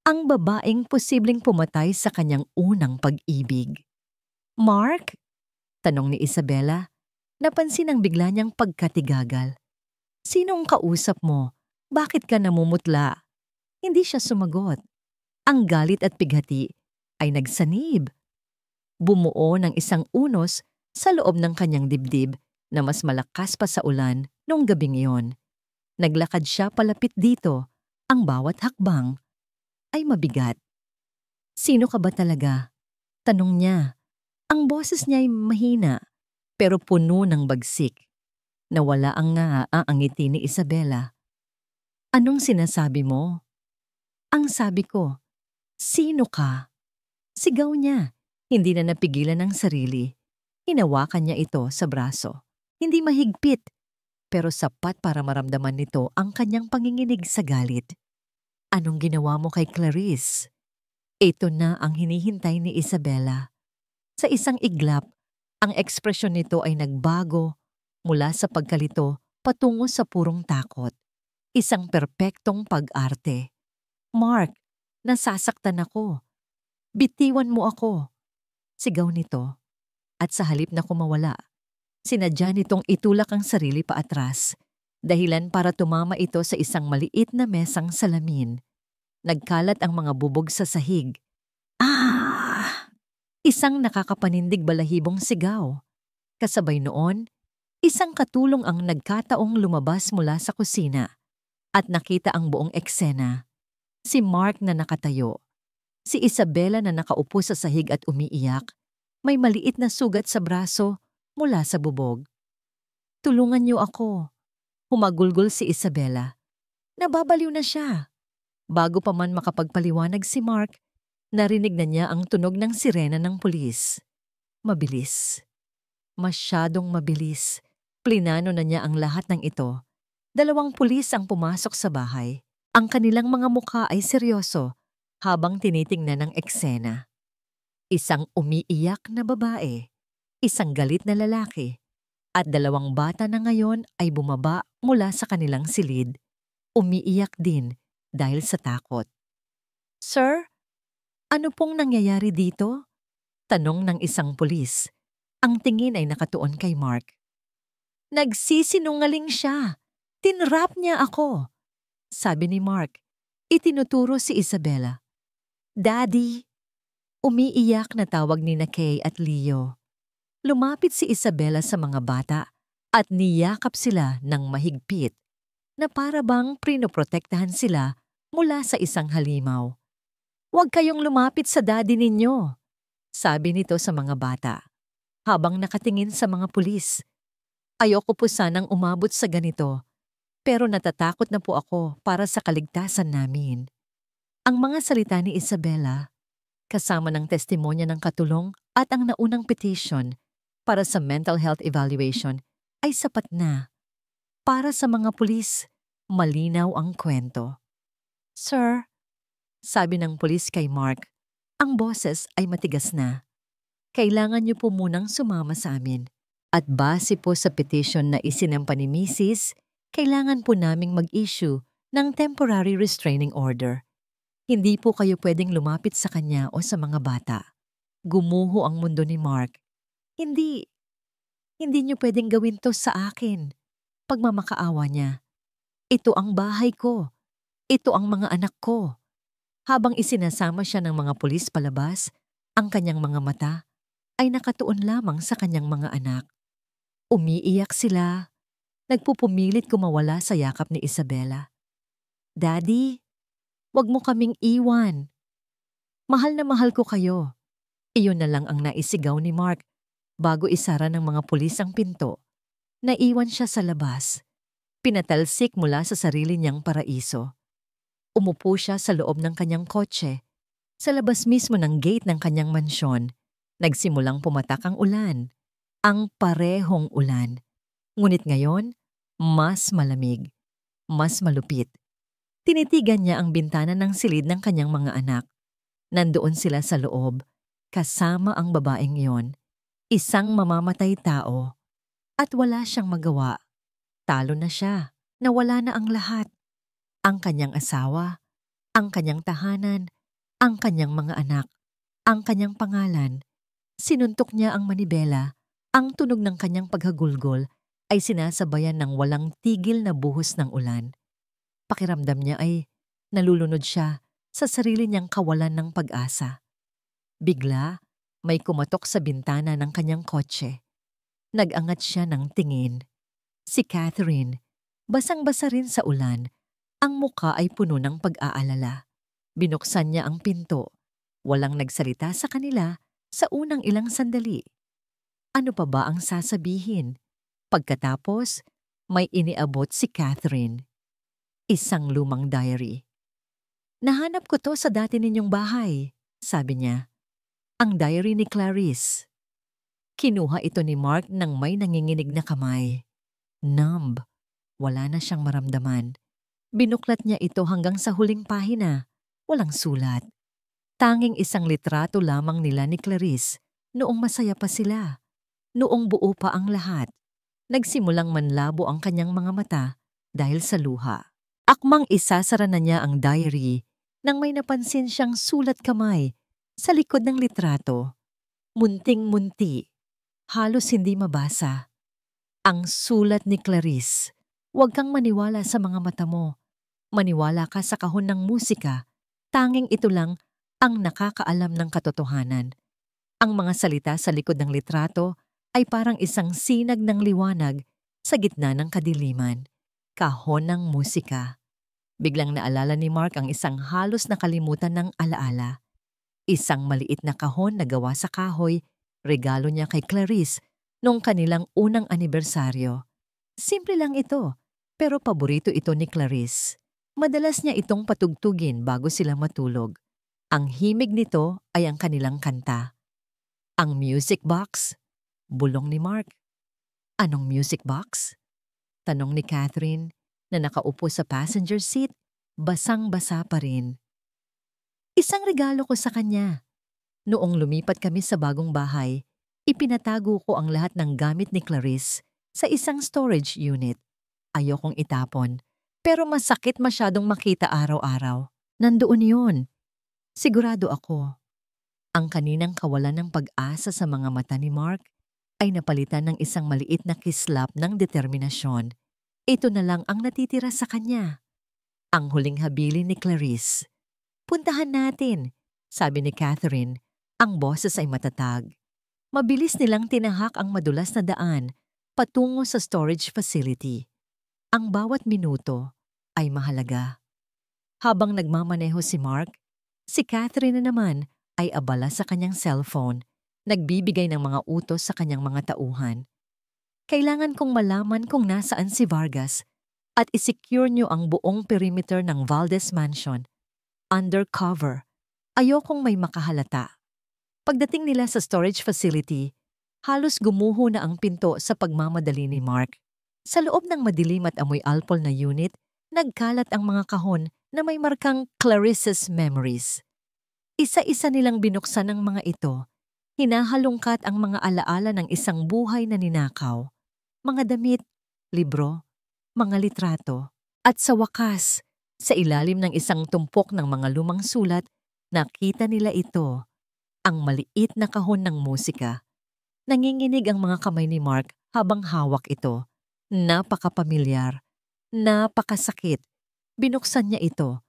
Ang babaeng posibleng pumatay sa kanyang unang pag-ibig. Mark? Tanong ni Isabela. Napansin ang bigla niyang pagkatigagal. Sinong kausap mo? Bakit ka namumutla? Hindi siya sumagot. Ang galit at pighati ay nagsanib. Bumuo ng isang unos sa loob ng kanyang dibdib na mas malakas pa sa ulan nung gabing iyon. Naglakad siya palapit dito. Ang bawat hakbang ay mabigat. Sino ka ba talaga? Tanong niya. Ang boses niya ay mahina pero puno ng bagsik. Nawala ang ngiti ni Isabela. Anong sinasabi mo? Ang sabi ko, sino ka? Sigaw niya. Hindi na napigilan ng sarili. Hinawakan niya ito sa braso. Hindi mahigpit, pero sapat para maramdaman nito ang kanyang panginginig sa galit. Anong ginawa mo kay Clarice? Ito na ang hinihintay ni Isabela. Sa isang iglap, ang ekspresyon nito ay nagbago mula sa pagkalito patungo sa purong takot. Isang perpektong pag-arte. Mark, nasasaktan ako. Bitiwan mo ako. Sigaw nito. At sa halip na kumawala, sinadya nitong itulak ang sarili paatras, dahilan para tumama ito sa isang maliit na mesang salamin. Nagkalat ang mga bubog sa sahig. Ah! Isang nakakapanindig balahibong sigaw. Kasabay noon, isang katulong ang nagkataong lumabas mula sa kusina at nakita ang buong eksena. Si Mark na nakatayo, si Isabela na nakaupo sa sahig at umiiyak, may maliit na sugat sa braso mula sa bubog. "Tulungan niyo ako," humagulgol si Isabela. Nababaliw na siya. Bago pa man makapagpaliwanag si Mark, narinig na niya ang tunog ng sirena ng pulis. Mabilis. Masyadong mabilis. Plinano na niya ang lahat ng ito. 2 pulis ang pumasok sa bahay. Ang kanilang mga mukha ay seryoso habang tinitingnan ang eksena. Isang umiiyak na babae, isang galit na lalaki, at 2 bata na ngayon ay bumaba mula sa kanilang silid. Umiiyak din dahil sa takot. "Sir, ano pong nangyayari dito?" Tanong ng isang pulis. Ang tingin ay nakatuon kay Mark. "Nagsisinungaling siya. Tinrap niya ako," sabi ni Mark. Itinuturo si Isabela. "Daddy." Umiiyak na tawag ni Kay at Leo. Lumapit si Isabela sa mga bata at niyakap sila ng mahigpit na para bang prinoprotektahan sila mula sa isang halimaw. "Huwag kayong lumapit sa daddy ninyo," sabi nito sa mga bata, habang nakatingin sa mga pulis. "Ayoko po sanang umabot sa ganito, pero natatakot na po ako para sa kaligtasan namin." Ang mga salita ni Isabela, kasama ng testimonya ng katulong at ang naunang petition para sa mental health evaluation, ay sapat na. Para sa mga pulis, malinaw ang kwento. "Sir," sabi ng pulis kay Mark, ang boses ay matigas na. "Kailangan niyo po munang sumama sa amin. At base po sa petition na isinampa ni Mrs., kailangan po naming mag-issue ng temporary restraining order. Hindi po kayo pwedeng lumapit sa kanya o sa mga bata." Gumuho ang mundo ni Mark. Hindi niyo pwedeng gawin to sa akin." Pagmamakaawa niya. "Ito ang bahay ko. Ito ang mga anak ko." Habang isinasama siya ng mga pulis palabas, ang kanyang mga mata ay nakatuon lamang sa kanyang mga anak. Umiiyak sila. Nagpupumilit kumawala sa yakap ni Isabela. "Daddy, wag mo kaming iwan. Mahal na mahal ko kayo." Iyon na lang ang naisigaw ni Mark bago isara ng mga pulis ang pinto. Naiwan siya sa labas. Pinatalsik mula sa sarili niyang paraiso. Umupo siya sa loob ng kanyang kotse. Sa labas mismo ng gate ng kanyang mansyon, nagsimulang pumatak ang ulan. Ang parehong ulan. Ngunit ngayon, mas malamig, mas malupit. Tinitigan niya ang bintana ng silid ng kanyang mga anak. Nandoon sila sa loob, kasama ang babaeng iyon, isang mamamatay tao. At wala siyang magawa. Talo na siya, nawala na ang lahat. Ang kanyang asawa, ang kanyang tahanan, ang kanyang mga anak, ang kanyang pangalan. Sinuntok niya ang manibela. Ang tunog ng kanyang paghagulgol ay sinasabayan ng walang tigil na buhos ng ulan. Pakiramdam niya ay nalulunod siya sa sarili niyang kawalan ng pag-asa. Bigla, may kumatok sa bintana ng kanyang kotse. Nag-angat siya ng tingin. Si Catherine, basang-basa rin sa ulan. Ang muka ay puno ng pag-aalala. Binuksan niya ang pinto. Walang nagsalita sa kanila sa unang ilang sandali. Ano pa ba ang sasabihin? Pagkatapos, may iniabot si Catherine. Isang lumang diary. "Nahanap ko to sa dati ninyong bahay," sabi niya. Ang diary ni Clarice. Kinuha ito ni Mark nang may nanginginig na kamay. Numb. Wala na siyang maramdaman. Binuklat niya ito hanggang sa huling pahina. Walang sulat. Tanging isang litrato lamang nila ni Clarice noong masaya pa sila. Noong buo pa ang lahat. Nagsimulang manlabo ang kanyang mga mata dahil sa luha. Akmang isasara na niya ang diary nang may napansin siyang sulat kamay sa likod ng litrato. Munting-munti. Halos hindi mabasa. Ang sulat ni Clarice. "Huwag kang maniwala sa mga mata mo. Maniwala ka sa kahon ng musika. Tanging ito lang ang nakakaalam ng katotohanan." Ang mga salita sa likod ng litrato ay parang isang sinag ng liwanag sa gitna ng kadiliman. Kahon ng musika. Biglang naalala ni Mark ang isang halos nakalimutan ng alaala. Isang maliit na kahon na gawa sa kahoy, regalo niya kay Clarice noong kanilang unang anibersaryo. Simple lang ito, pero paborito ito ni Clarice. Madalas niya itong patugtugin bago sila matulog. Ang himig nito ay ang kanilang kanta. Ang music box? Bulong ni Mark. Anong music box? Tanong ni Catherine na nakaupo sa passenger seat, basang-basa pa rin. Isang regalo ko sa kanya. Noong lumipat kami sa bagong bahay, ipinatago ko ang lahat ng gamit ni Clarice sa isang storage unit. Ayokong itapon, pero masakit masyadong makita araw-araw. Nandoon yun. Sigurado ako. Ang kaninang kawalan ng pag-asa sa mga mata ni Mark ay napalitan ng isang maliit na kislap ng determinasyon. Ito na lang ang natitira sa kanya. Ang huling habilin ni Clarice. Puntahan natin, sabi ni Catherine. Ang boses ay matatag. Mabilis nilang tinahak ang madulas na daan patungo sa storage facility. Ang bawat minuto ay mahalaga. Habang nagmamaneho si Mark, si Catherine na naman ay abala sa kanyang cellphone, nagbibigay ng mga utos sa kanyang mga tauhan. Kailangan kong malaman kung nasaan si Vargas at isecure niyo ang buong perimeter ng Valdez Mansion. Undercover. Ayokong may makahalata. Pagdating nila sa storage facility, halos gumuho na ang pinto sa pagmamadali ni Mark. Sa loob ng madilim at amoy alpol na unit, nagkalat ang mga kahon na may markang Clarice's Memories. Isa-isa nilang binuksan ang mga ito. Hinahalungkat ang mga alaala ng isang buhay na ninakaw. Mga damit, libro, mga litrato. At sa wakas, sa ilalim ng isang tumpok ng mga lumang sulat, nakita nila ito, ang maliit na kahon ng musika. Nanginginig ang mga kamay ni Mark habang hawak ito. Napakapamilyar, napakasakit. Binuksan niya ito.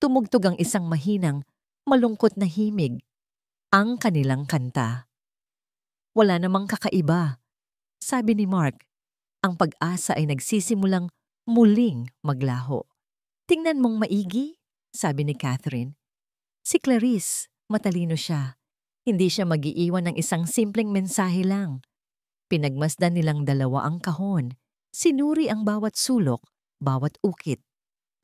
Tumugtog ang isang mahinang, malungkot na himig. Ang kanilang kanta. Wala namang kakaiba. Sabi ni Mark, ang pag-asa ay nagsisimulang muling maglaho. Tingnan mong maigi, sabi ni Catherine. Si Clarice, matalino siya. Hindi siya mag-iiwan ng isang simpleng mensahe lang. Pinagmasdan nilang dalawa ang kahon. Sinuri ang bawat sulok, bawat ukit.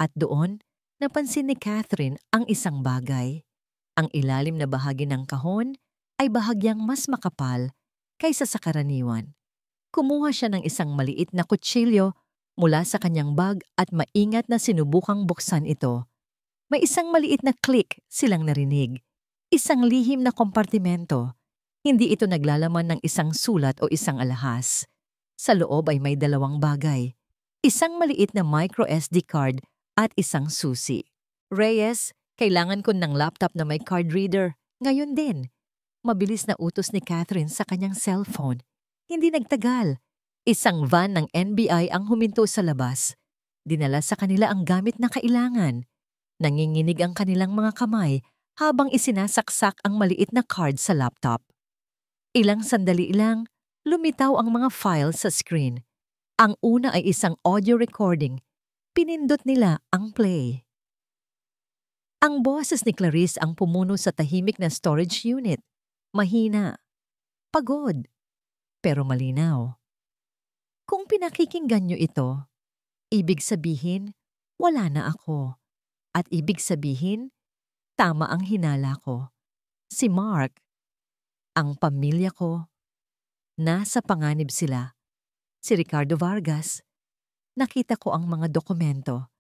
At doon, napansin ni Catherine ang isang bagay. Ang ilalim na bahagi ng kahon ay bahagyang mas makapal kaysa sa karaniwan. Kumuha siya ng isang maliit na kutsilyo mula sa kanyang bag at maingat na sinubukang buksan ito. May isang maliit na click silang narinig. Isang lihim na kompartimento. Hindi ito naglalaman ng isang sulat o isang alahas. Sa loob ay may dalawang bagay. Isang maliit na micro SD card at isang susi. Reyes, kailangan ko ng laptop na may card reader. Ngayon din. Mabilis na utos ni Catherine sa kanyang cellphone. Hindi nagtagal. Isang van ng NBI ang huminto sa labas. Dinala sa kanila ang gamit na kailangan. Nanginginig ang kanilang mga kamay habang isinasaksak ang maliit na card sa laptop. Ilang sandali lang, lumitaw ang mga file sa screen. Ang una ay isang audio recording. Pinindot nila ang play. Ang boses ni Clarice ang pumuno sa tahimik na storage unit. Mahina. Pagod. Pero malinaw. Kung pinakikinggan niyo ito, ibig sabihin, wala na ako. At ibig sabihin, tama ang hinala ko. Si Mark, ang pamilya ko, nasa panganib sila. Si Ricardo Vargas, nakita ko ang mga dokumento.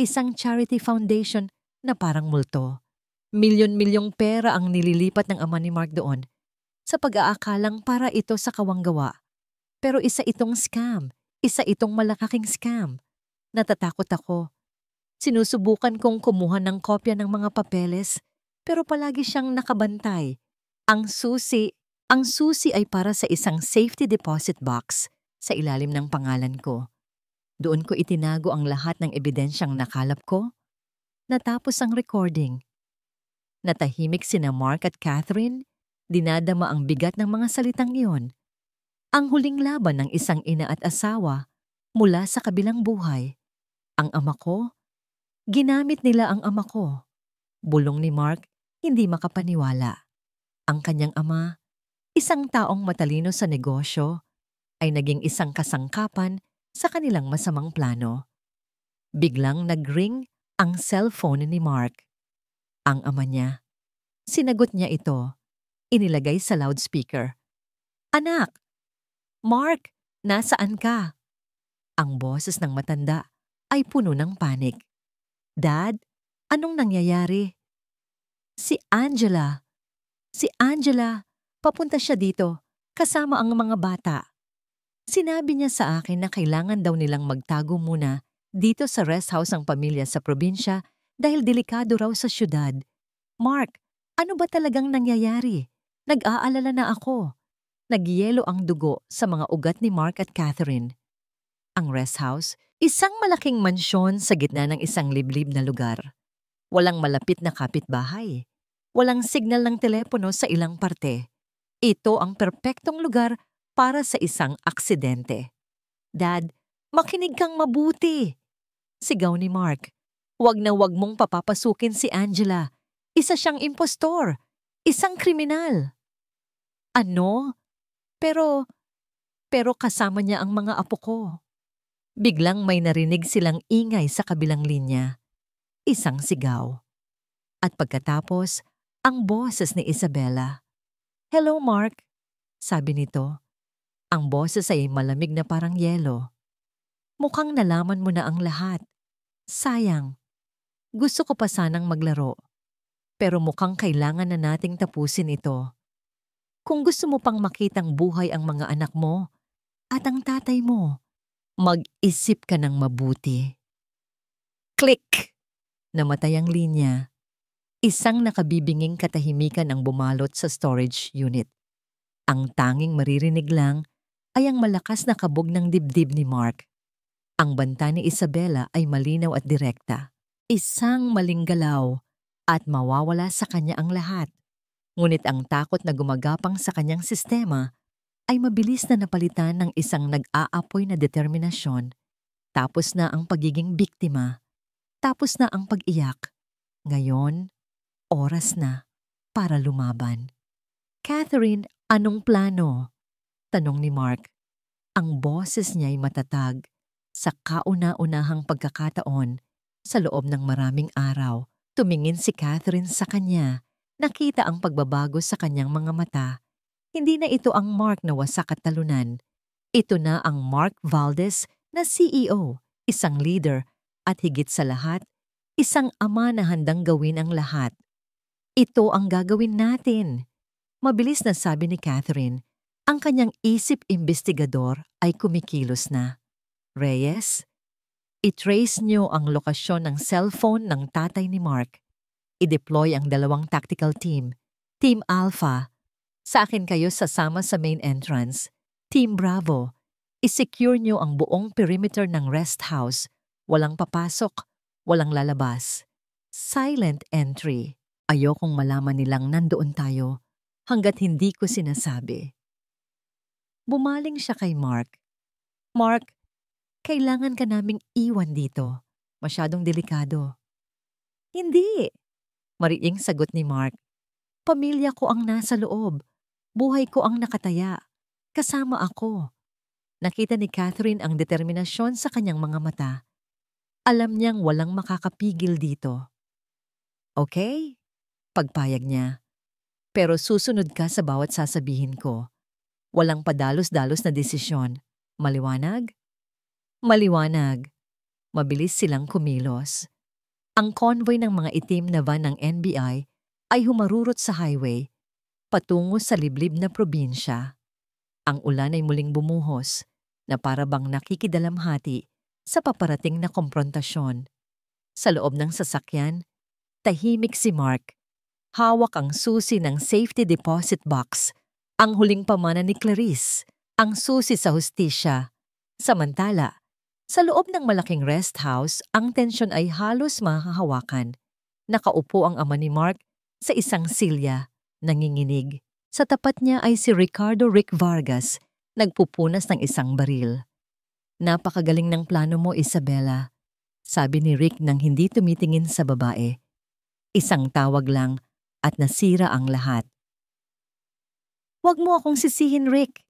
Isang charity foundation na parang multo. Milyon-milyong pera ang nililipat ng ama ni Mark doon sa pag-aakalang para ito sa kawanggawa. Pero isa itong scam. Isa itong malakaking scam. Natatakot ako. Sinusubukan kong kumuha ng kopya ng mga papeles, pero palagi siyang nakabantay. Ang susi ay para sa isang safety deposit box sa ilalim ng pangalan ko. Doon ko itinago ang lahat ng ebidensyang nakalap ko. Natapos ang recording. Natahimik sina Mark at Catherine, dinadama ang bigat ng mga salitang iyon. Ang huling laban ng isang ina at asawa mula sa kabilang buhay. Ang ama ko, ginamit nila ang ama ko. Bulong ni Mark, hindi makapaniwala. Ang kanyang ama, isang taong matalino sa negosyo, ay naging isang kasangkapan sa kanilang masamang plano. Biglang nag-ring ang cellphone ni Mark. Ang ama niya. Sinagot niya ito. Inilagay sa loudspeaker. Anak! Mark! Nasaan ka? Ang boses ng matanda ay puno ng panik. Dad, anong nangyayari? Si Angela. Si Angela. Papunta siya dito, kasama ang mga bata. Sinabi niya sa akin na kailangan daw nilang magtago muna dito sa rest house ang pamilya sa probinsya dahil delikado raw sa syudad. Mark, ano ba talagang nangyayari? Nag-aalala na ako. Nagyelo ang dugo sa mga ugat ni Mark at Catherine. Ang rest house, isang malaking mansyon sa gitna ng isang liblib na lugar. Walang malapit na kapitbahay. Walang signal ng telepono sa ilang parte. Ito ang perpektong lugar para sa isang aksidente. Dad, makinig kang mabuti. Sigaw ni Mark. Wag na wag mong papapasukin si Angela. Isa siyang impostor. Isang kriminal. Ano? Pero kasama niya ang mga apo ko. Biglang may narinig silang ingay sa kabilang linya. Isang sigaw. At pagkatapos, ang boses ni Isabella. Hello, Mark. Sabi nito. Ang boses ay malamig na parang yelo. Mukhang nalaman mo na ang lahat. Sayang. Gusto ko pa sanang maglaro. Pero mukhang kailangan na nating tapusin ito. Kung gusto mo pang makitang buhay ang mga anak mo at ang tatay mo, mag-isip ka ng mabuti. Click! Namatay ang linya. Isang nakabibinging katahimikan ang bumalot sa storage unit. Ang tanging maririnig lang ay ang malakas na kabog ng dibdib ni Mark. Ang banta ni Isabella ay malinaw at direkta. Isang maling galaw at mawawala sa kanya ang lahat. Ngunit ang takot na gumagapang sa kanyang sistema ay mabilis na napalitan ng isang nag-aapoy na determinasyon. Tapos na ang pagiging biktima. Tapos na ang pag-iyak. Ngayon, oras na para lumaban. Catherine, anong plano? Tanong ni Mark. Ang boses niya ay matatag. Sa kauna-unahang pagkakataon, sa loob ng maraming araw, tumingin si Catherine sa kanya. Nakita ang pagbabago sa kanyang mga mata. Hindi na ito ang Mark na wasak at talunan. Ito na ang Mark Valdez na CEO, isang leader, at higit sa lahat, isang ama na handang gawin ang lahat. Ito ang gagawin natin. Mabilis na sabi ni Catherine, ang kanyang isip-imbestigador ay kumikilos na. Reyes, i-trace niyo ang lokasyon ng cellphone ng tatay ni Mark. I-deploy ang 2 tactical team. Team Alpha, sa akin kayo sasama sa main entrance. Team Bravo, i-secure niyo ang buong perimeter ng rest house. Walang papasok, walang lalabas. Silent entry. Ayokong malaman nilang nandoon tayo hanggat hindi ko sinasabi. Bumaling siya kay Mark. Mark, kailangan ka naming iwan dito. Masyadong delikado. Hindi. Mariing sagot ni Mark. Pamilya ko ang nasa loob. Buhay ko ang nakataya. Kasama ako. Nakita ni Catherine ang determinasyon sa kanyang mga mata. Alam niyang walang makakapigil dito. Okay? Pagpayag niya. Pero susunod ka sa bawat sasabihin ko. Walang padalos-dalos na desisyon. Maliwanag? Maliwanag. Mabilis silang kumilos. Ang convoy ng mga itim na van ng NBI ay humarurot sa highway, patungo sa liblib na probinsya. Ang ulan ay muling bumuhos, na para bang nakikidalamhati sa paparating na komprontasyon. Sa loob ng sasakyan, tahimik si Mark. Hawak ang susi ng safety deposit box, ang huling pamana ni Clarice, ang susi sa hustisya. Samantala, sa loob ng malaking rest house, ang tensyon ay halos mahahawakan. Nakaupo ang ama ni Mark sa isang silya, nanginginig. Sa tapat niya ay si Ricardo Rick Vargas, Nagpupunas ng isang baril. Napakagaling ng plano mo, Isabella, sabi ni Rick nang hindi tumitingin sa babae. Isang tawag lang at nasira ang lahat. Huwag mo akong sisihin, Rick,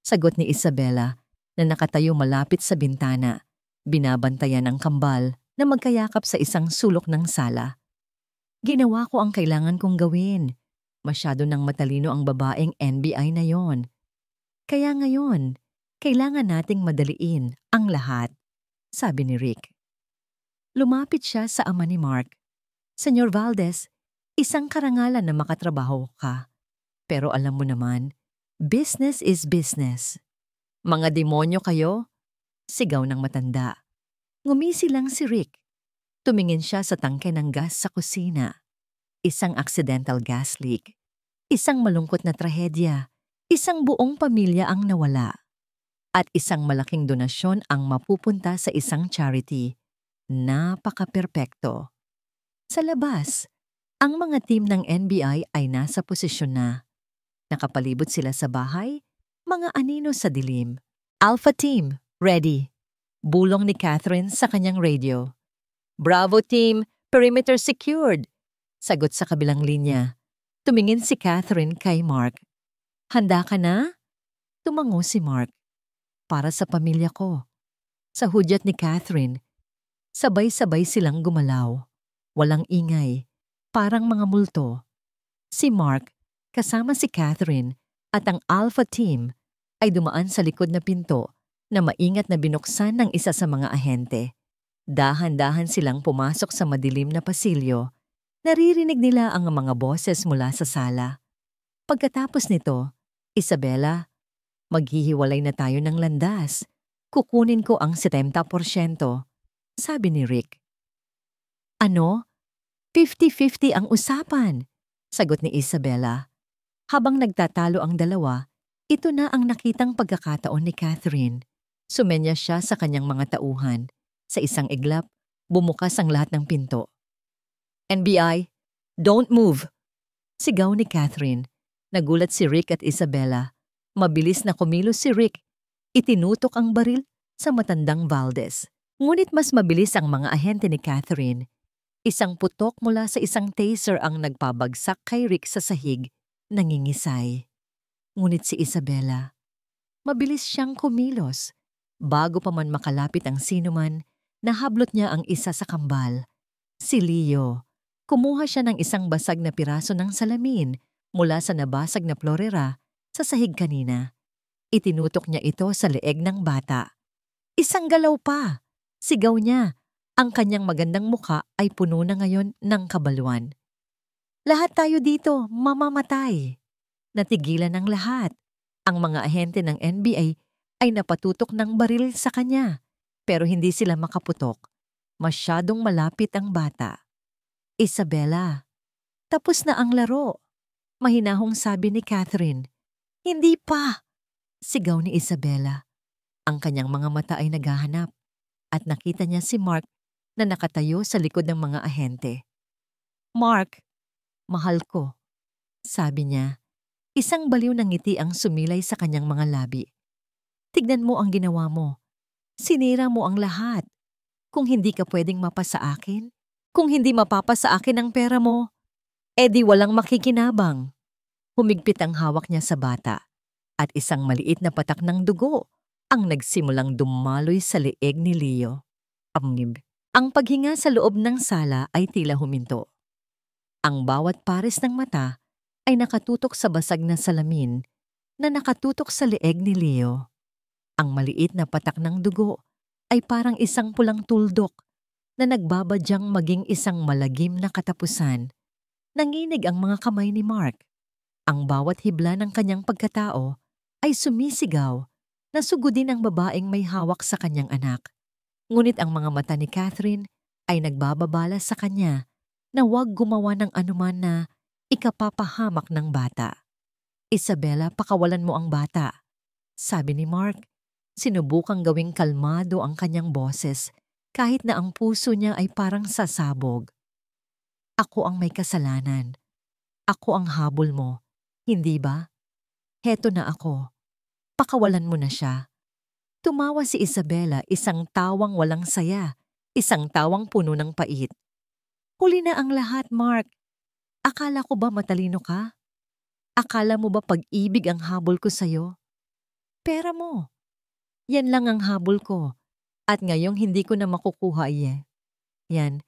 sagot ni Isabella na nakatayo malapit sa bintana, binabantayan ng kambal na magkayakap sa isang sulok ng sala. Ginawa ko ang kailangan kong gawin. Masyado nang matalino ang babaeng NBI na yon. Kaya ngayon, kailangan nating madaliin ang lahat, sabi ni Rick. Lumapit siya sa ama ni Mark. Senyor Valdez, isang karangalan na makatrabaho ka. Pero alam mo naman, business is business. Mga demonyo kayo? Sigaw ng matanda. Ngumisi lang si Rick. Tumingin siya sa tangke ng gas sa kusina. Isang accidental gas leak. Isang malungkot na trahedya. Isang buong pamilya ang nawala. At isang malaking donasyon ang mapupunta sa isang charity. Napaka-perpekto. Sa labas, ang mga team ng NBI ay nasa posisyon na. Nakapalibot sila sa bahay, mga anino sa dilim. Alpha Team, ready. Bulong ni Catherine sa kanyang radio. Bravo Team, perimeter secured. Sagot sa kabilang linya. Tumingin si Catherine kay Mark. Handa ka na? Tumango si Mark. Para sa pamilya ko. Sa hudyat ni Catherine, sabay-sabay silang gumalaw. Walang ingay, parang mga multo. Si Mark, kasama si Catherine at ang Alpha Team ay dumaan sa likod na pinto na maingat na binuksan ng isa sa mga ahente. Dahan-dahan silang pumasok sa madilim na pasilyo. Naririnig nila ang mga boses mula sa sala. Pagkatapos nito, Isabella, maghihiwalay na tayo ng landas. Kukunin ko ang 70%, sabi ni Rick. Ano? 50-50 ang usapan, sagot ni Isabella. Habang nagtatalo ang dalawa, ito na ang nakitang pagkakataon ni Catherine. Sumenya siya sa kanyang mga tauhan. Sa isang iglap, bumukas ang lahat ng pinto. NBI, don't move! Sigaw ni Catherine. Nagulat si Rick at Isabella. Mabilis na kumilos si Rick. Itinutok ang baril sa matandang Valdez. Ngunit mas mabilis ang mga ahente ni Catherine. Isang putok mula sa isang taser ang nagpabagsak kay Rick sa sahig, nangingisay. Ngunit si Isabella, mabilis siyang kumilos. Bago pa man makalapit ang sinuman, nahablot niya ang isa sa kambal. Si Leo. Kumuha siya ng isang basag na piraso ng salamin mula sa nabasag na florera sa sahig kanina. Itinutok niya ito sa leeg ng bata. Isang galaw pa! Sigaw niya. Ang kanyang magandang muka ay puno na ngayon ng kabaluan. Lahat tayo dito, mamamatay. Natigilan ang lahat. Ang mga ahente ng NBI ay napatutok ng baril sa kanya, pero hindi sila makaputok. Masyadong malapit ang bata. Isabella, tapos na ang laro. Mahinahong sabi ni Catherine. Hindi pa! Sigaw ni Isabella. Ang kanyang mga mata ay naghahanap at nakita niya si Mark na nakatayo sa likod ng mga ahente. Mark, mahal ko, sabi niya. Isang baliw ng ngiti ang sumilay sa kanyang mga labi. Tignan mo ang ginawa mo. Sinira mo ang lahat. Kung hindi ka pwedeng mapa sa akin, kung hindi mapapa sa akin ang pera mo, edi walang makikinabang. Humigpit ang hawak niya sa bata at isang maliit na patak ng dugo ang nagsimulang dumaloy sa leeg ni Leo. Ang paghinga sa loob ng sala ay tila huminto. Ang bawat pares ng mata ay nakatutok sa basag na salamin na nakatutok sa leeg ni Leo. Ang maliit na patak ng dugo ay parang isang pulang tuldok na nagbabadyang maging isang malagim na katapusan. Nanginig ang mga kamay ni Mark. Ang bawat hibla ng kanyang pagkatao ay sumisigaw na sugudin ang babaeng may hawak sa kanyang anak. Ngunit ang mga mata ni Catherine ay nagbababala sa kanya na huwag gumawa ng anuman na ikapapahamak ng bata. Isabella, pakawalan mo ang bata, sabi ni Mark. Sinubukang gawing kalmado ang kanyang boses kahit na ang puso niya ay parang sasabog. Ako ang may kasalanan. Ako ang habol mo, hindi ba? Heto na ako. Pakawalan mo na siya. Tumawa si Isabela, isang tawang walang saya, isang tawang puno ng pait. Huli na ang lahat, Mark. Akala ko ba matalino ka? Akala mo ba pag-ibig ang habol ko sa'yo? Pera mo. Yan lang ang habol ko. At ngayong hindi ko na makukuha yan,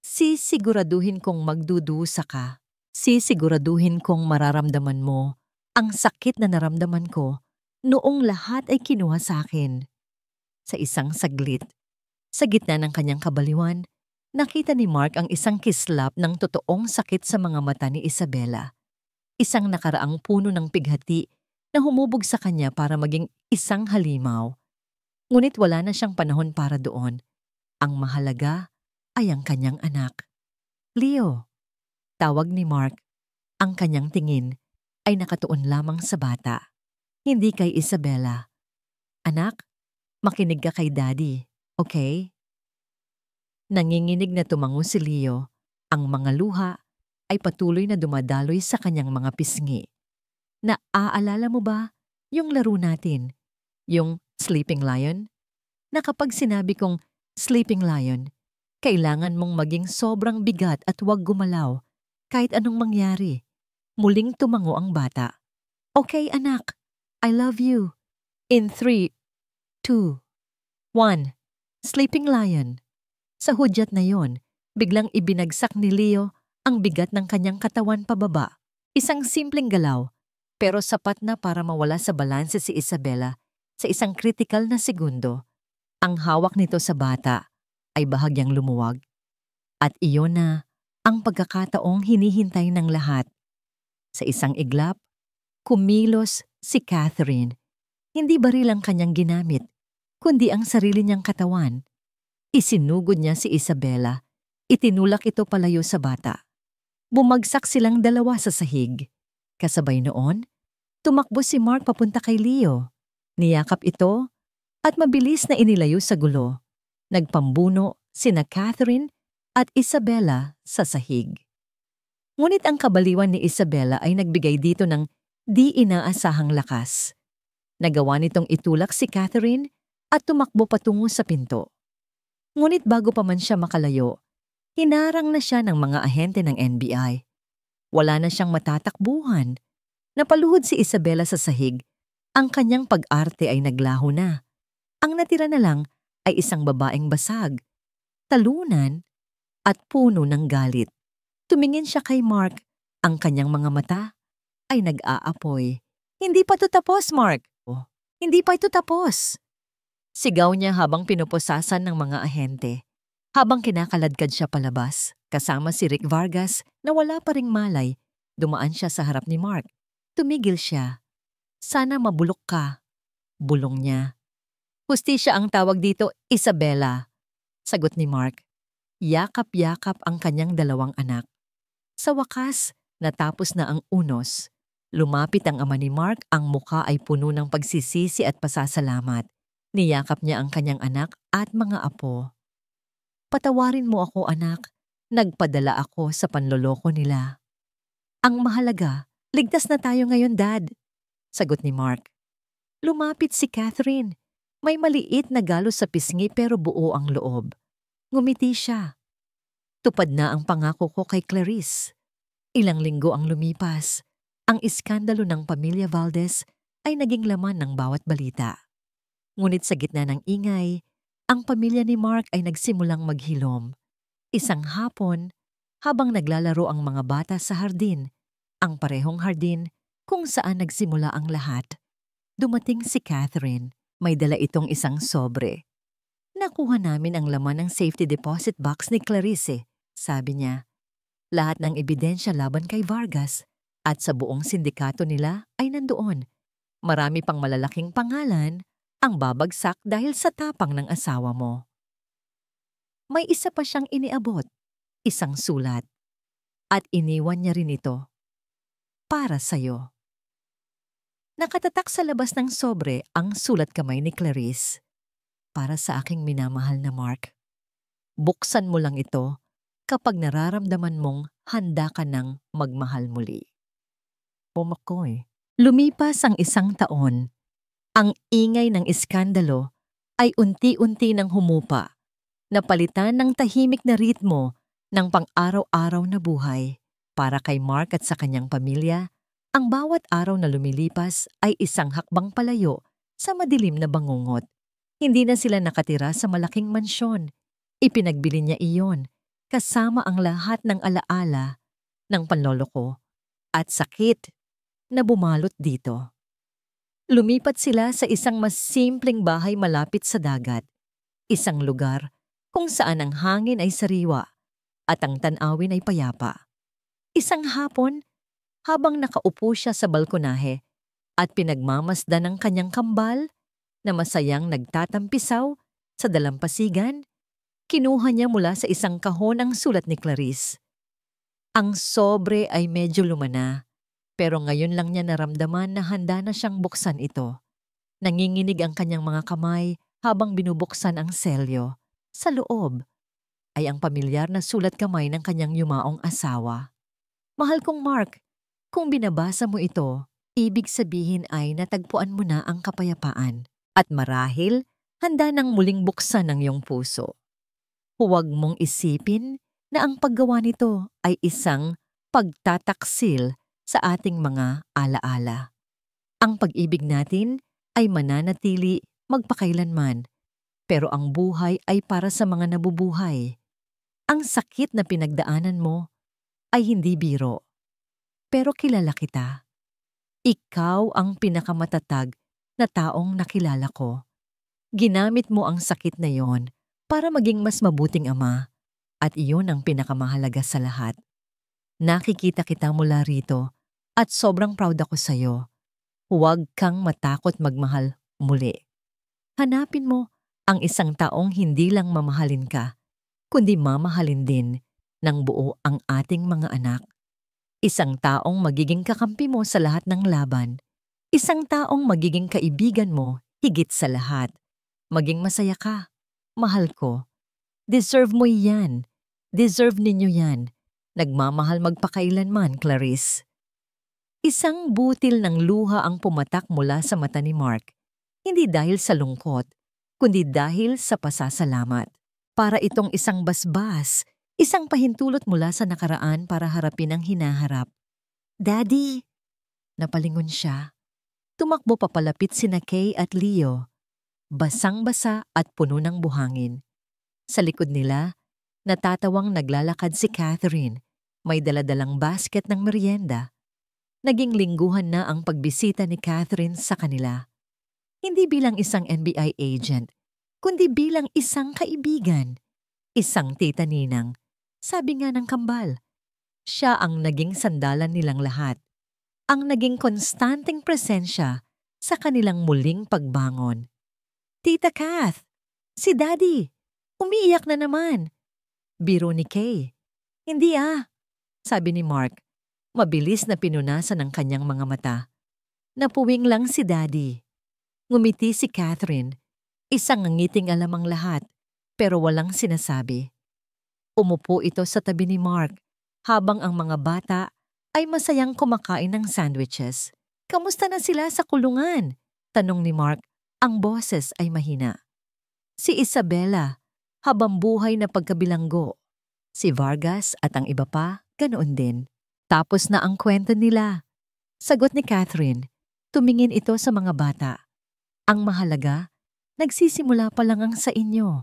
sisiguraduhin kong magdudusa ka. Sisiguraduhin kong mararamdaman mo ang sakit na naramdaman ko noong lahat ay kinuha sa akin. Sa isang saglit, sa gitna ng kanyang kabaliwan, nakita ni Mark ang isang kislap ng totoong sakit sa mga mata ni Isabela. Isang nakaraang puno ng pighati na humubog sa kanya para maging isang halimaw. Ngunit wala na siyang panahon para doon. Ang mahalaga ay ang kanyang anak. Leo, tawag ni Mark. Ang kanyang tingin ay nakatuon lamang sa bata, hindi kay Isabela. Anak, makinig ka kay Daddy, okay? Nanginginig na tumango si Leo. Ang mga luha ay patuloy na dumadaloy sa kanyang mga pisngi. Naaalala mo ba yung laro natin, yung Sleeping Lion? Na kapag sinabi kong Sleeping Lion, kailangan mong maging sobrang bigat at huwag gumalaw kahit anong mangyari. Muling tumango ang bata. Okay, anak. I love you. In 3, 2, 1. Sleeping Lion. Sa hudyat na yon, biglang ibinagsak ni Leo ang bigat ng kanyang katawan pababa. Isang simpleng galaw, pero sapat na para mawala sa balanse si Isabela sa isang kritikal na segundo. Ang hawak nito sa bata ay bahagyang lumuwag. At iyon na ang pagkakataong hinihintay ng lahat. Sa isang iglap, kumilos si Catherine. Hindi baril ang kanyang ginamit, kundi ang sarili niyang katawan. Isinugod niya si Isabela. Itinulak ito palayo sa bata. Bumagsak silang dalawa sa sahig. Kasabay noon, tumakbo si Mark papunta kay Leo. Niyakap ito at mabilis na inilayo sa gulo. Nagpambuno sina Catherine at Isabela sa sahig. Ngunit ang kabaliwan ni Isabela ay nagbigay dito ng di inaasahang lakas. Nagawa nitong itulak si Catherine at tumakbo patungo sa pinto. Ngunit bago pa man siya makalayo, hinarang na siya ng mga ahente ng NBI. Wala na siyang matatakbuhan. Napaluhod si Isabela sa sahig. Ang kanyang pag-arte ay naglaho na. Ang natira na lang ay isang babaeng basag, talunan at puno ng galit. Tumingin siya kay Mark. Ang kanyang mga mata ay nag-aapoy. Hindi pa ito tapos, Mark. Oh, hindi pa ito tapos. Sigaw niya habang pinupusasan ng mga ahente. Habang kinakaladkad siya palabas, kasama si Rick Vargas na wala pa ring malay, dumaan siya sa harap ni Mark. Tumigil siya. Sana mabulok ka. Bulong niya. Hustisya ang tawag dito, Isabela. Sagot ni Mark. Yakap-yakap ang kanyang dalawang anak. Sa wakas, natapos na ang unos. Lumapit ang ama ni Mark, ang muka ay puno ng pagsisisi at pasasalamat. Niyakap niya ang kanyang anak at mga apo. Patawarin mo ako, anak. Nagpadala ako sa panloloko nila. Ang mahalaga, ligtas na tayo ngayon, Dad. Sagot ni Mark. Lumapit si Catherine. May maliit na galos sa pisngi pero buo ang loob. Ngumiti siya. Tupad na ang pangako ko kay Clarice. Ilang linggo ang lumipas. Ang iskandalo ng pamilya Valdez ay naging laman ng bawat balita. Ngunit sa gitna ng ingay, ang pamilya ni Mark ay nagsimulang maghilom. Isang hapon, habang naglalaro ang mga bata sa hardin, ang parehong hardin kung saan nagsimula ang lahat, dumating si Catherine. May dala itong isang sobre. Nakuha namin ang laman ng safety deposit box ni Clarice, sabi niya. Lahat ng ebidensya laban kay Vargas at sa buong sindikato nila ay nandoon. Marami pang malalaking pangalan ang babagsak dahil sa tapang ng asawa mo. May isa pa siyang iniabot, isang sulat. At iniwan niya rin ito. Para sa'yo. Nakatatak sa labas ng sobre ang sulat kamay ni Clarice. Para sa aking minamahal na Mark. Buksan mo lang ito kapag nararamdaman mong handa ka ng magmahal muli. Lumipas ang isang taon. Ang ingay ng iskandalo ay unti-unti nang humupa, napalitan ng tahimik na ritmo ng pang-araw-araw na buhay. Para kay Mark at sa kanyang pamilya, ang bawat araw na lumilipas ay isang hakbang palayo sa madilim na bangungot. Hindi na sila nakatira sa malaking mansyon. Ipinagbili niya iyon, kasama ang lahat ng alaala ng panloloko at sakit na bumalot dito. Lumipat sila sa isang mas simpleng bahay malapit sa dagat, isang lugar kung saan ang hangin ay sariwa at ang tanawin ay payapa. Isang hapon, habang nakaupo siya sa balkonahe at pinagmamasdan ng kanyang kambal na masayang nagtatampisaw sa dalampasigan, kinuha niya mula sa isang kahon ang sulat ni Clarice. Ang sobre ay medyo lumana, pero ngayon lang niya naramdaman na handa na siyang buksan ito. Nanginginig ang kanyang mga kamay habang binubuksan ang selyo. Sa loob ay ang pamilyar na sulat kamay ng kanyang yumaong asawa. Mahal kong Mark, kung binabasa mo ito, ibig sabihin ay natagpuan mo na ang kapayapaan at marahil handa nang muling buksan ang iyong puso. Huwag mong isipin na ang paggawa nito ay isang pagtataksil sa ating mga alaala. Ang pag-ibig natin ay mananatili magpakailanman, pero ang buhay ay para sa mga nabubuhay. Ang sakit na pinagdaanan mo ay hindi biro. Pero kilala kita. Ikaw ang pinakamatatag na taong nakilala ko. Ginamit mo ang sakit na yon para maging mas mabuting ama, at iyon ang pinakamahalaga sa lahat. Nakikita kita mula rito at sobrang proud ako sa iyo. Huwag kang matakot magmahal muli. Hanapin mo ang isang taong hindi lang mamahalin ka, kundi mamahalin din ng buo ang ating mga anak. Isang taong magiging kakampi mo sa lahat ng laban. Isang taong magiging kaibigan mo higit sa lahat. Maging masaya ka. Mahal ko. Deserve mo yan. Deserve ninyo yan. Nagmamahal magpakailanman, Clarice. Isang butil ng luha ang pumatak mula sa mata ni Mark. Hindi dahil sa lungkot, kundi dahil sa pasasalamat. Para itong isang basbas, isang pahintulot mula sa nakaraan para harapin ang hinaharap. Daddy! Napalingon siya. Tumakbo papalapit sina Kay at Leo. Basang-basa at puno ng buhangin. Sa likod nila, natatawang naglalakad si Catherine. May daladalang basket ng merienda. Naging lingguhan na ang pagbisita ni Catherine sa kanila. Hindi bilang isang NBI agent, kundi bilang isang kaibigan. Isang tita ninang. Sabi nga ng kambal, siya ang naging sandalan nilang lahat. Ang naging konstanteng presensya sa kanilang muling pagbangon. Tita Kath, si Daddy, umiiyak na naman. Biro ni Kay. Hindi sabi ni Mark. Mabilis na pinunasan ng kanyang mga mata. Napuwing lang si Daddy. Ngumiti si Catherine. Isang ngiting alam ang lahat, pero walang sinasabi. Umupo ito sa tabi ni Mark habang ang mga bata ay masayang kumakain ng sandwiches. Kamusta na sila sa kulungan? Tanong ni Mark. Ang boses ay mahina. Si Isabella, habang buhay na pagkabilanggo. Si Vargas at ang iba pa, ganoon din. Tapos na ang kwento nila. Sagot ni Catherine, tumingin ito sa mga bata. Ang mahalaga, nagsisimula pa lang ang sa inyo.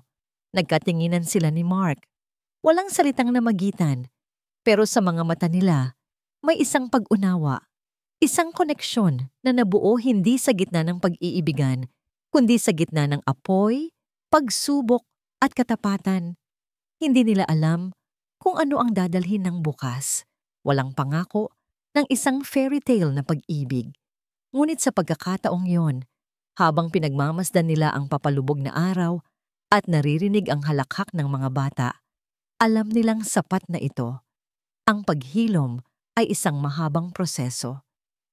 Nagkatinginan sila ni Mark. Walang salitang namagitan, pero sa mga mata nila, may isang pag-unawa, isang koneksyon na nabuo hindi sa gitna ng pag-iibigan, kundi sa gitna ng apoy, pagsubok at katapatan. Hindi nila alam kung ano ang dadalhin ng bukas. Walang pangako ng isang fairy tale na pag-ibig. Ngunit sa pagkakataong yon, habang pinagmamasdan nila ang papalubog na araw at naririnig ang halakhak ng mga bata, alam nilang sapat na ito. Ang paghilom ay isang mahabang proseso.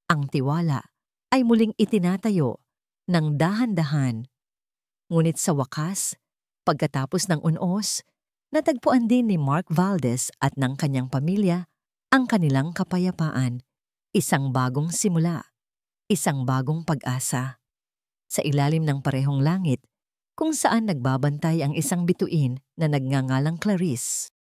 Ang tiwala ay muling itinatayo ng dahan-dahan. Ngunit sa wakas, pagkatapos ng unos, natagpuan din ni Mark Valdez at ng kanyang pamilya ang kanilang kapayapaan. Isang bagong simula, isang bagong pag-asa. sa ilalim ng parehong langit kung saan nagbabantay ang isang bituin na nagngangalang Clarice.